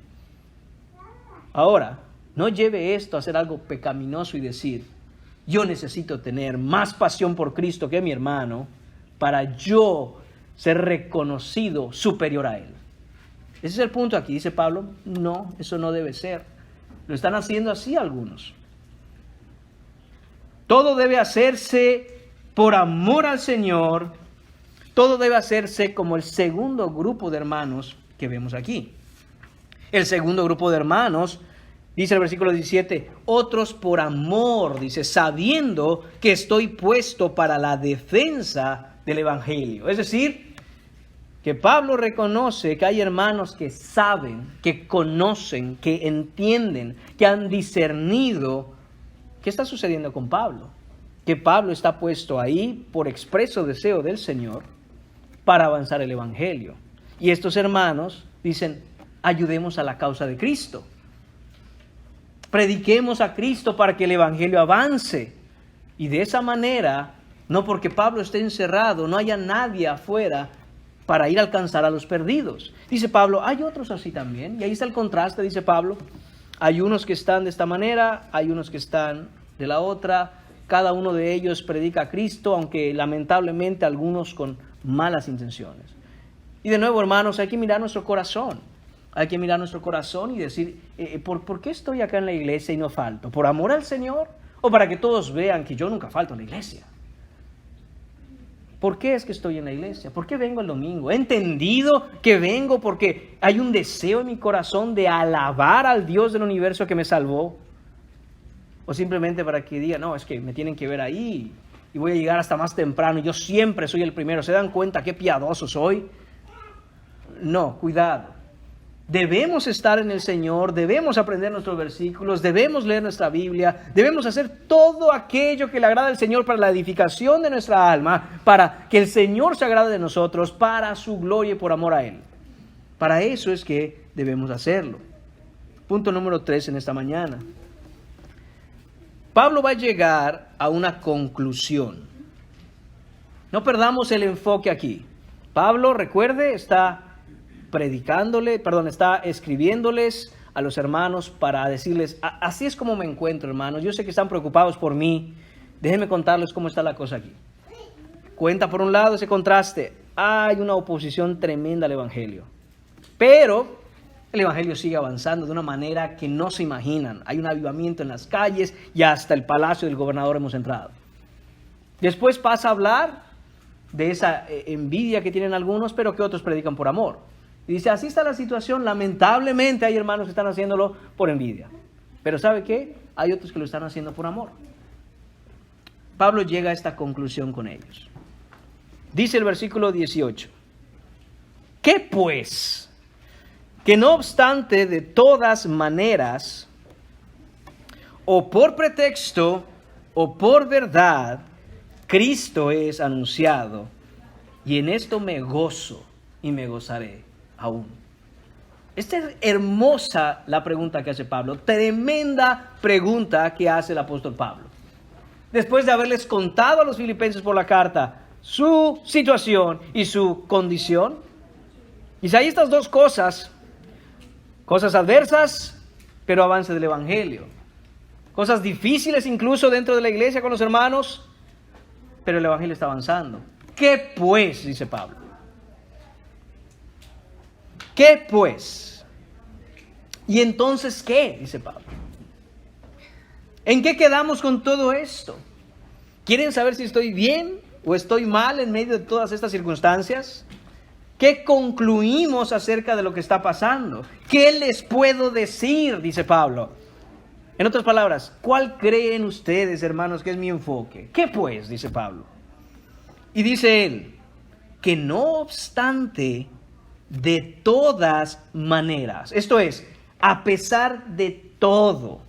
Ahora, no lleve esto a ser algo pecaminoso y decir, yo necesito tener más pasión por Cristo que mi hermano para yo ser reconocido superior a él. Ese es el punto aquí, dice Pablo, no, eso no debe ser. Lo están haciendo así algunos. Todo debe hacerse por amor al Señor. Todo debe hacerse como el segundo grupo de hermanos que vemos aquí. El segundo grupo de hermanos, dice el versículo 17, otros por amor, dice, sabiendo que estoy puesto para la defensa del Evangelio. Es decir, que Pablo reconoce que hay hermanos que saben, que conocen, que entienden, que han discernido qué está sucediendo con Pablo. Que Pablo está puesto ahí por expreso deseo del Señor para avanzar el Evangelio. Y estos hermanos dicen, ayudemos a la causa de Cristo. Prediquemos a Cristo para que el Evangelio avance. Y de esa manera, no porque Pablo esté encerrado, no haya nadie afuera para ir a alcanzar a los perdidos. Dice Pablo, hay otros así también. Y ahí está el contraste, dice Pablo. Hay unos que están de esta manera, hay unos que están de la otra. Cada uno de ellos predica a Cristo, aunque lamentablemente algunos con malas intenciones. Y de nuevo, hermanos, hay que mirar nuestro corazón. Hay que mirar nuestro corazón y decir, ¿por qué estoy acá en la iglesia y no falto? ¿Por amor al Señor? ¿O para que todos vean que yo nunca falto a la iglesia? ¿Por qué es que estoy en la iglesia? ¿Por qué vengo el domingo? He entendido que vengo porque hay un deseo en mi corazón de alabar al Dios del universo que me salvó. O simplemente para que digan, no, es que me tienen que ver ahí y voy a llegar hasta más temprano. Yo siempre soy el primero. ¿Se dan cuenta qué piadoso soy? No, cuidado. Debemos estar en el Señor, debemos aprender nuestros versículos, debemos leer nuestra Biblia, debemos hacer todo aquello que le agrada al Señor para la edificación de nuestra alma, para que el Señor se agrade de nosotros, para su gloria y por amor a Él. Para eso es que debemos hacerlo. Punto número 3 en esta mañana. Pablo va a llegar a una conclusión. No perdamos el enfoque aquí. Pablo, recuerde, está escribiéndoles a los hermanos para decirles, así es como me encuentro, hermanos. Yo sé que están preocupados por mí. Déjenme contarles cómo está la cosa aquí. Cuenta por un lado ese contraste. Hay una oposición tremenda al Evangelio. Pero el Evangelio sigue avanzando de una manera que no se imaginan. Hay un avivamiento en las calles y hasta el palacio del gobernador hemos entrado. Después pasa a hablar de esa envidia que tienen algunos, pero que otros predican por amor. Y dice, así está la situación. Lamentablemente hay hermanos que están haciéndolo por envidia. Pero ¿sabe qué? Hay otros que lo están haciendo por amor. Pablo llega a esta conclusión con ellos. Dice el versículo 18. ¿Qué pues? Que no obstante de todas maneras, o por pretexto, o por verdad, Cristo es anunciado, y en esto me gozo y me gozaré aún. Esta es hermosa la pregunta que hace Pablo, tremenda pregunta que hace el apóstol Pablo. Después de haberles contado a los filipenses por la carta su situación y su condición, y hay estas dos cosas adversas, pero avance del Evangelio. Cosas difíciles incluso dentro de la iglesia con los hermanos, pero el Evangelio está avanzando. ¿Qué pues? Dice Pablo. ¿Qué pues? ¿Y entonces qué? Dice Pablo. ¿En qué quedamos con todo esto? ¿Quieren saber si estoy bien o estoy mal en medio de todas estas circunstancias? ¿Qué concluimos acerca de lo que está pasando? ¿Qué les puedo decir? Dice Pablo. En otras palabras, ¿cuál creen ustedes, hermanos, que es mi enfoque? ¿Qué pues? Dice Pablo. Y dice él, que no obstante de todas maneras, esto es, a pesar de todo,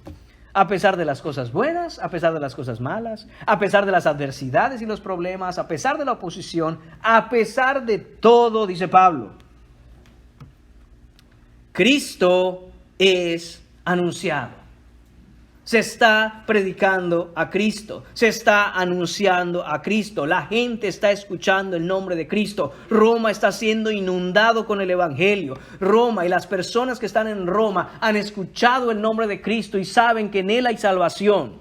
a pesar de las cosas buenas, a pesar de las cosas malas, a pesar de las adversidades y los problemas, a pesar de la oposición, a pesar de todo, dice Pablo, Cristo es anunciado. Se está predicando a Cristo, se está anunciando a Cristo, la gente está escuchando el nombre de Cristo, Roma está siendo inundado con el Evangelio, Roma y las personas que están en Roma han escuchado el nombre de Cristo y saben que en Él hay salvación.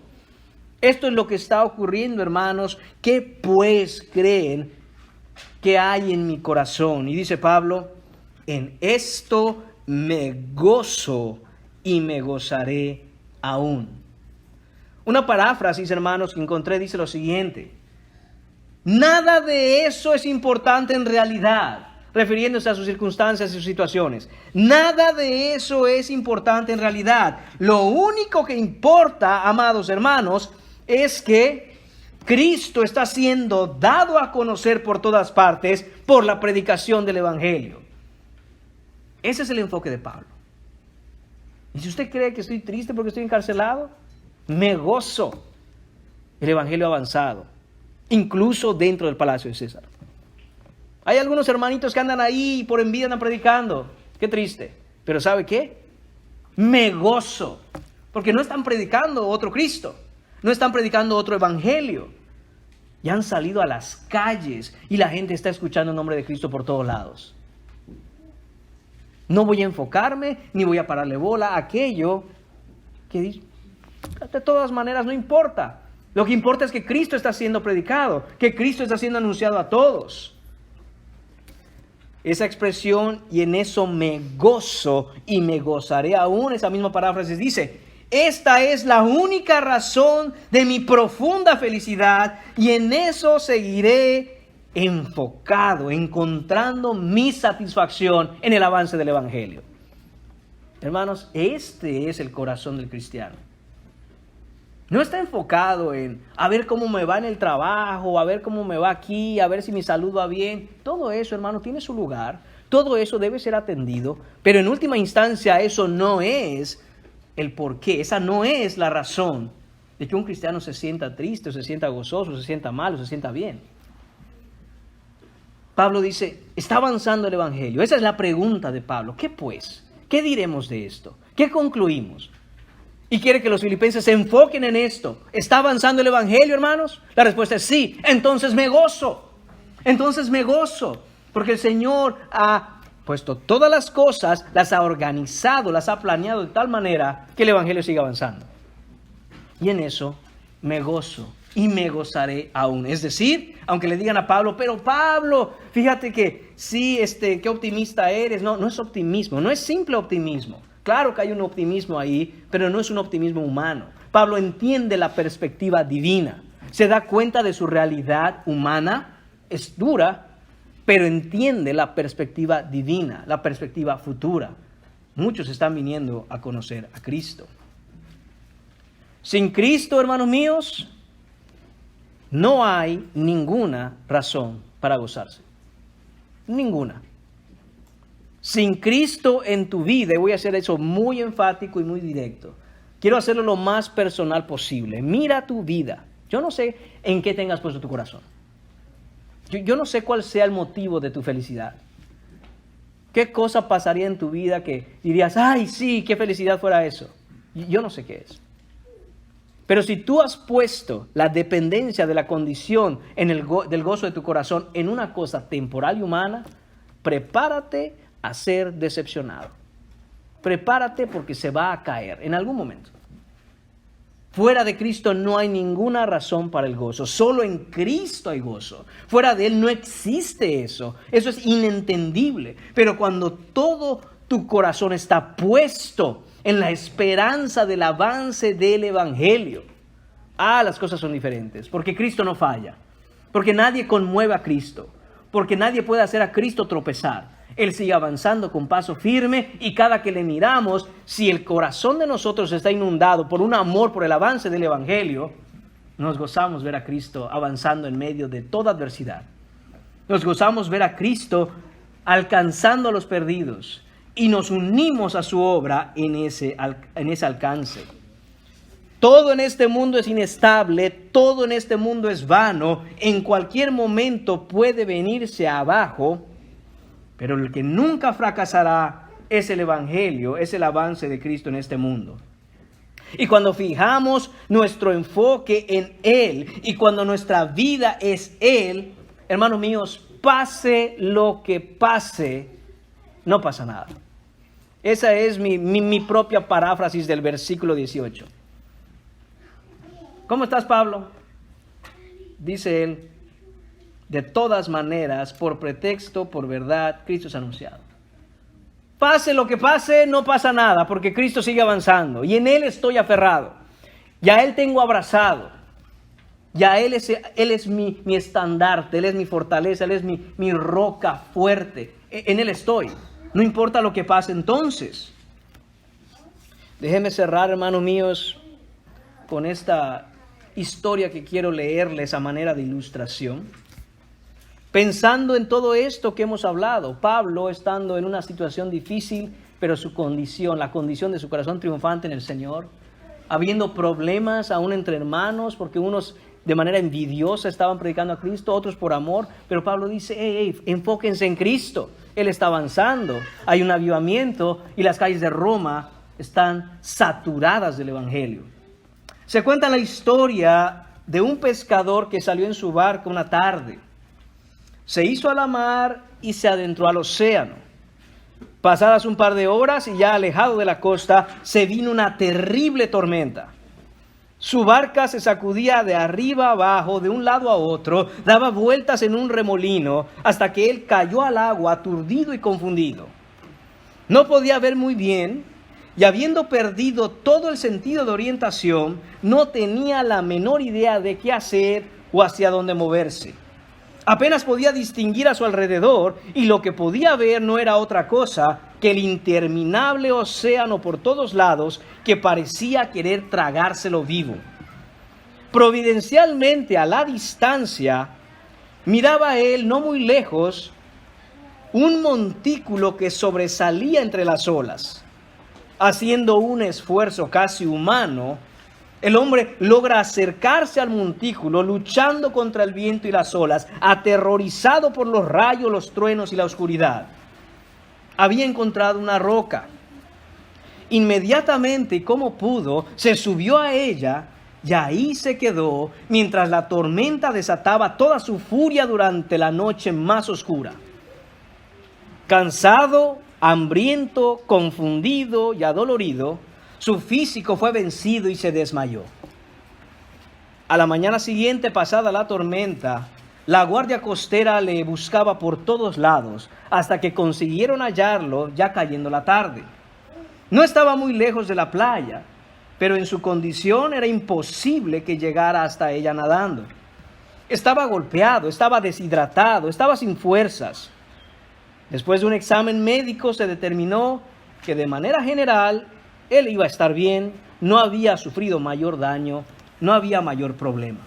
Esto es lo que está ocurriendo, hermanos. ¿Qué pues creen que hay en mi corazón? Y dice Pablo, en esto me gozo y me gozaré aún. Una paráfrasis, hermanos, que encontré dice lo siguiente: nada de eso es importante en realidad, refiriéndose a sus circunstancias y sus situaciones. Nada de eso es importante en realidad. Lo único que importa, amados hermanos, es que Cristo está siendo dado a conocer por todas partes por la predicación del Evangelio. Ese es el enfoque de Pablo. Y si usted cree que estoy triste porque estoy encarcelado, me gozo. El Evangelio ha avanzado, incluso dentro del palacio de César. Hay algunos hermanitos que andan ahí y por envidia andan predicando. Qué triste. Pero ¿sabe qué? Me gozo, porque no están predicando otro Cristo, no están predicando otro Evangelio. Y han salido a las calles y la gente está escuchando el nombre de Cristo por todos lados. No voy a enfocarme, ni voy a pararle bola a aquello que dice, de todas maneras no importa. Lo que importa es que Cristo está siendo predicado, que Cristo está siendo anunciado a todos. Esa expresión, y en eso me gozo y me gozaré aún, esa misma paráfrasis dice, esta es la única razón de mi profunda felicidad y en eso seguiré enfocado, encontrando mi satisfacción en el avance del Evangelio. Hermanos, este es el corazón del cristiano. No está enfocado en a ver cómo me va en el trabajo, a ver cómo me va aquí, a ver si mi salud va bien. Todo eso, hermano, tiene su lugar. Todo eso debe ser atendido. Pero en última instancia, eso no es el porqué. Esa no es la razón de que un cristiano se sienta triste, o se sienta gozoso, o se sienta mal, o se sienta bien. Pablo dice, está avanzando el Evangelio. Esa es la pregunta de Pablo. ¿Qué pues? ¿Qué diremos de esto? ¿Qué concluimos? Y quiere que los filipenses se enfoquen en esto. ¿Está avanzando el Evangelio, hermanos? La respuesta es sí. Entonces me gozo. Entonces me gozo. Porque el Señor ha puesto todas las cosas, las ha organizado, las ha planeado de tal manera que el Evangelio siga avanzando. Y en eso me gozo y me gozaré aún. Es decir, aunque le digan a Pablo, pero Pablo, fíjate que sí, qué optimista eres. No, no es optimismo, no es simple optimismo. Claro que hay un optimismo ahí, pero no es un optimismo humano. Pablo entiende la perspectiva divina, se da cuenta de su realidad humana, es dura, pero entiende la perspectiva divina, la perspectiva futura. Muchos están viniendo a conocer a Cristo. Sin Cristo, hermanos míos, no hay ninguna razón para gozarse. Ninguna. Sin Cristo en tu vida, y voy a hacer eso muy enfático y muy directo, quiero hacerlo lo más personal posible. Mira tu vida. Yo no sé en qué tengas puesto tu corazón. Yo no sé cuál sea el motivo de tu felicidad. ¿Qué cosa pasaría en tu vida que dirías, ay, sí, qué felicidad fuera eso? Yo no sé qué es. Pero si tú has puesto la dependencia de la condición del gozo de tu corazón en una cosa temporal y humana, prepárate a ser decepcionado. Prepárate porque se va a caer en algún momento. Fuera de Cristo no hay ninguna razón para el gozo. Solo en Cristo hay gozo. Fuera de Él no existe eso. Eso es inentendible. Pero cuando todo tu corazón está puesto en la esperanza del avance del Evangelio, las cosas son diferentes. Porque Cristo no falla. Porque nadie conmueve a Cristo. Porque nadie puede hacer a Cristo tropezar. Él sigue avanzando con paso firme y cada que le miramos, si el corazón de nosotros está inundado por un amor por el avance del Evangelio, nos gozamos ver a Cristo avanzando en medio de toda adversidad. Nos gozamos ver a Cristo alcanzando a los perdidos y nos unimos a su obra en ese alcance. Todo en este mundo es inestable, todo en este mundo es vano, en cualquier momento puede venirse abajo. Pero el que nunca fracasará es el Evangelio, es el avance de Cristo en este mundo. Y cuando fijamos nuestro enfoque en Él y cuando nuestra vida es Él, hermanos míos, pase lo que pase, no pasa nada. Esa es mi propia paráfrasis del versículo 18. ¿Cómo estás, Pablo? Dice él. De todas maneras, por pretexto, por verdad, Cristo es anunciado. Pase lo que pase, no pasa nada, porque Cristo sigue avanzando. Y en Él estoy aferrado. Ya Él tengo abrazado. Ya Él es mi estandarte, Él es mi fortaleza, Él es mi roca fuerte. En Él estoy. No importa lo que pase entonces. Déjenme cerrar, hermanos míos, con esta historia que quiero leerles a manera de ilustración. Pensando en todo esto que hemos hablado, Pablo estando en una situación difícil, pero su condición, la condición de su corazón triunfante en el Señor, habiendo problemas aún entre hermanos, porque unos de manera envidiosa estaban predicando a Cristo, otros por amor, pero Pablo dice, enfóquense en Cristo, Él está avanzando, hay un avivamiento y las calles de Roma están saturadas del Evangelio. Se cuenta la historia de un pescador que salió en su barca una tarde. Se hizo a la mar y se adentró al océano. Pasadas un par de horas y ya alejado de la costa, se vino una terrible tormenta. Su barca se sacudía de arriba abajo, de un lado a otro, daba vueltas en un remolino, hasta que él cayó al agua aturdido y confundido. No podía ver muy bien, y habiendo perdido todo el sentido de orientación, no tenía la menor idea de qué hacer o hacia dónde moverse. Apenas podía distinguir a su alrededor y lo que podía ver no era otra cosa que el interminable océano por todos lados que parecía querer tragárselo vivo. Providencialmente a la distancia miraba él no muy lejos un montículo que sobresalía entre las olas. Haciendo un esfuerzo casi humano, el hombre logra acercarse al montículo, luchando contra el viento y las olas, aterrorizado por los rayos, los truenos y la oscuridad. Había encontrado una roca. Inmediatamente, y como pudo, se subió a ella y ahí se quedó, mientras la tormenta desataba toda su furia durante la noche más oscura. Cansado, hambriento, confundido y adolorido, su físico fue vencido y se desmayó. A la mañana siguiente, pasada la tormenta, la guardia costera le buscaba por todos lados hasta que consiguieron hallarlo ya cayendo la tarde. No estaba muy lejos de la playa, pero en su condición era imposible que llegara hasta ella nadando. Estaba golpeado, estaba deshidratado, estaba sin fuerzas. Después de un examen médico se determinó que de manera general él iba a estar bien, no había sufrido mayor daño, no había mayor problema.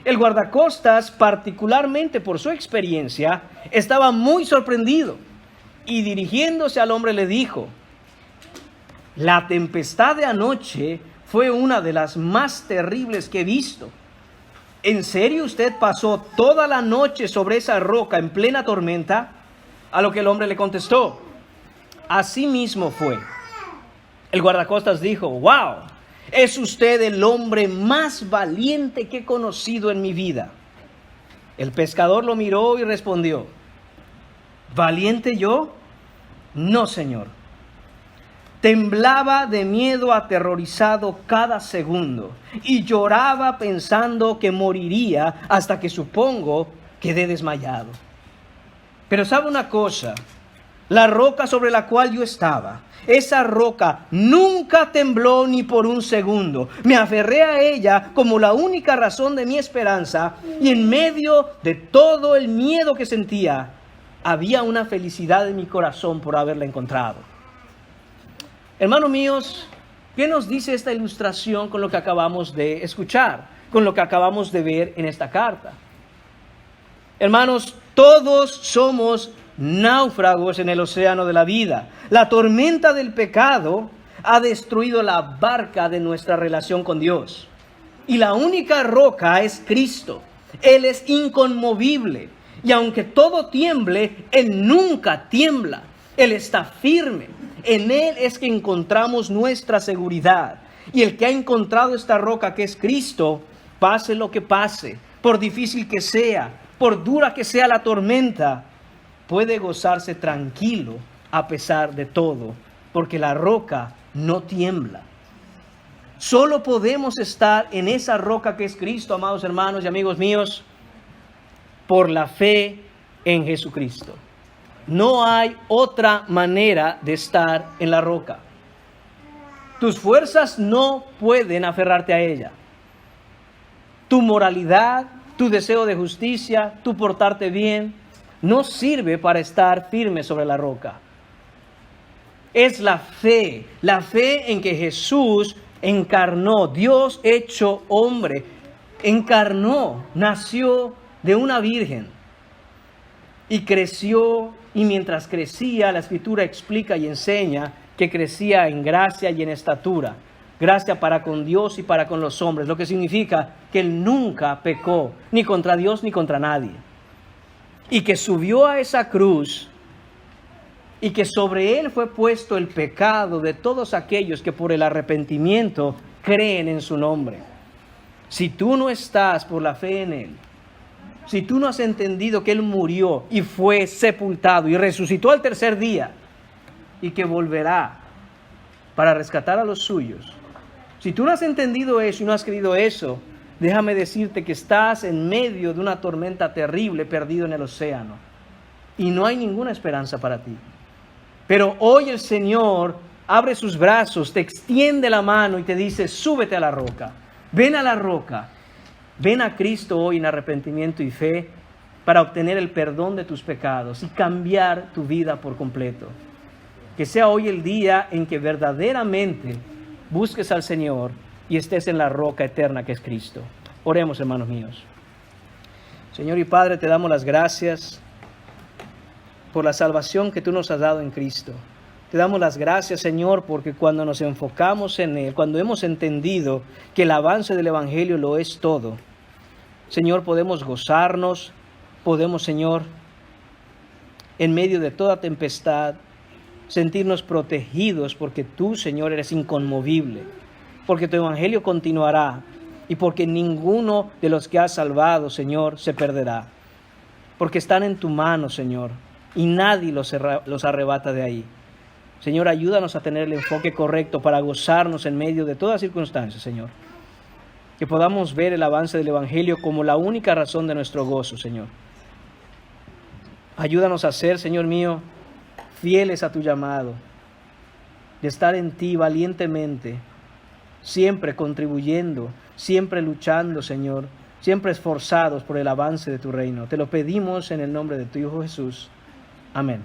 El guardacostas, particularmente por su experiencia, estaba muy sorprendido y dirigiéndose al hombre le dijo: la tempestad de anoche fue una de las más terribles que he visto. ¿En serio usted pasó toda la noche sobre esa roca en plena tormenta? A lo que el hombre le contestó: así mismo fue. El guardacostas dijo: wow, es usted el hombre más valiente que he conocido en mi vida. El pescador lo miró y respondió: ¿valiente yo? No, señor. Temblaba de miedo aterrorizado cada segundo y lloraba pensando que moriría hasta que supongo quedé desmayado. Pero ¿sabe una cosa? La roca sobre la cual yo estaba, esa roca nunca tembló ni por un segundo. Me aferré a ella como la única razón de mi esperanza y en medio de todo el miedo que sentía, había una felicidad en mi corazón por haberla encontrado. Hermanos míos, ¿qué nos dice esta ilustración con lo que acabamos de escuchar, con lo que acabamos de ver en esta carta? Hermanos, todos somos náufragos en el océano de la vida. La tormenta del pecado ha destruido la barca de nuestra relación con Dios. Y la única roca es Cristo. Él es inconmovible. Y aunque todo tiemble, Él nunca tiembla. Él está firme. En Él es que encontramos nuestra seguridad. Y el que ha encontrado esta roca que es Cristo, pase lo que pase, por difícil que sea, por dura que sea la tormenta, puede gozarse tranquilo a pesar de todo, porque la roca no tiembla. Solo podemos estar en esa roca que es Cristo, amados hermanos y amigos míos, por la fe en Jesucristo. No hay otra manera de estar en la roca. Tus fuerzas no pueden aferrarte a ella. Tu moralidad, tu deseo de justicia, tu portarte bien, no sirve para estar firme sobre la roca. Es la fe en que Jesús encarnó, Dios hecho hombre, encarnó, nació de una virgen y creció, y mientras crecía, la Escritura explica y enseña que crecía en gracia y en estatura, gracia para con Dios y para con los hombres, lo que significa que Él nunca pecó, ni contra Dios ni contra nadie. Y que subió a esa cruz y que sobre Él fue puesto el pecado de todos aquellos que por el arrepentimiento creen en su nombre. Si tú no estás por la fe en Él, si tú no has entendido que Él murió y fue sepultado y resucitó al tercer día y que volverá para rescatar a los suyos, si tú no has entendido eso y no has creído eso, déjame decirte que estás en medio de una tormenta terrible, perdido en el océano, y no hay ninguna esperanza para ti. Pero hoy el Señor abre sus brazos, te extiende la mano y te dice: súbete a la roca, ven a la roca, ven a Cristo hoy en arrepentimiento y fe para obtener el perdón de tus pecados y cambiar tu vida por completo. Que sea hoy el día en que verdaderamente busques al Señor y estés en la roca eterna que es Cristo. Oremos, hermanos míos. Señor y Padre, te damos las gracias por la salvación que tú nos has dado en Cristo. Te damos las gracias, Señor, porque cuando nos enfocamos en Él, cuando hemos entendido que el avance del Evangelio lo es todo, Señor, podemos gozarnos, podemos, Señor, en medio de toda tempestad, sentirnos protegidos porque tú, Señor, eres inconmovible, porque tu Evangelio continuará y porque ninguno de los que has salvado, Señor, se perderá, porque están en tu mano, Señor. y nadie los arrebata de ahí. Señor, ayúdanos a tener el enfoque correcto para gozarnos en medio de todas circunstancias, Señor. Que podamos ver el avance del Evangelio como la única razón de nuestro gozo, Señor. Ayúdanos a ser, Señor mío, fieles a tu llamado, de estar en ti valientemente, siempre contribuyendo, siempre luchando, Señor, siempre esforzados por el avance de tu reino. Te lo pedimos en el nombre de tu Hijo Jesús. Amén.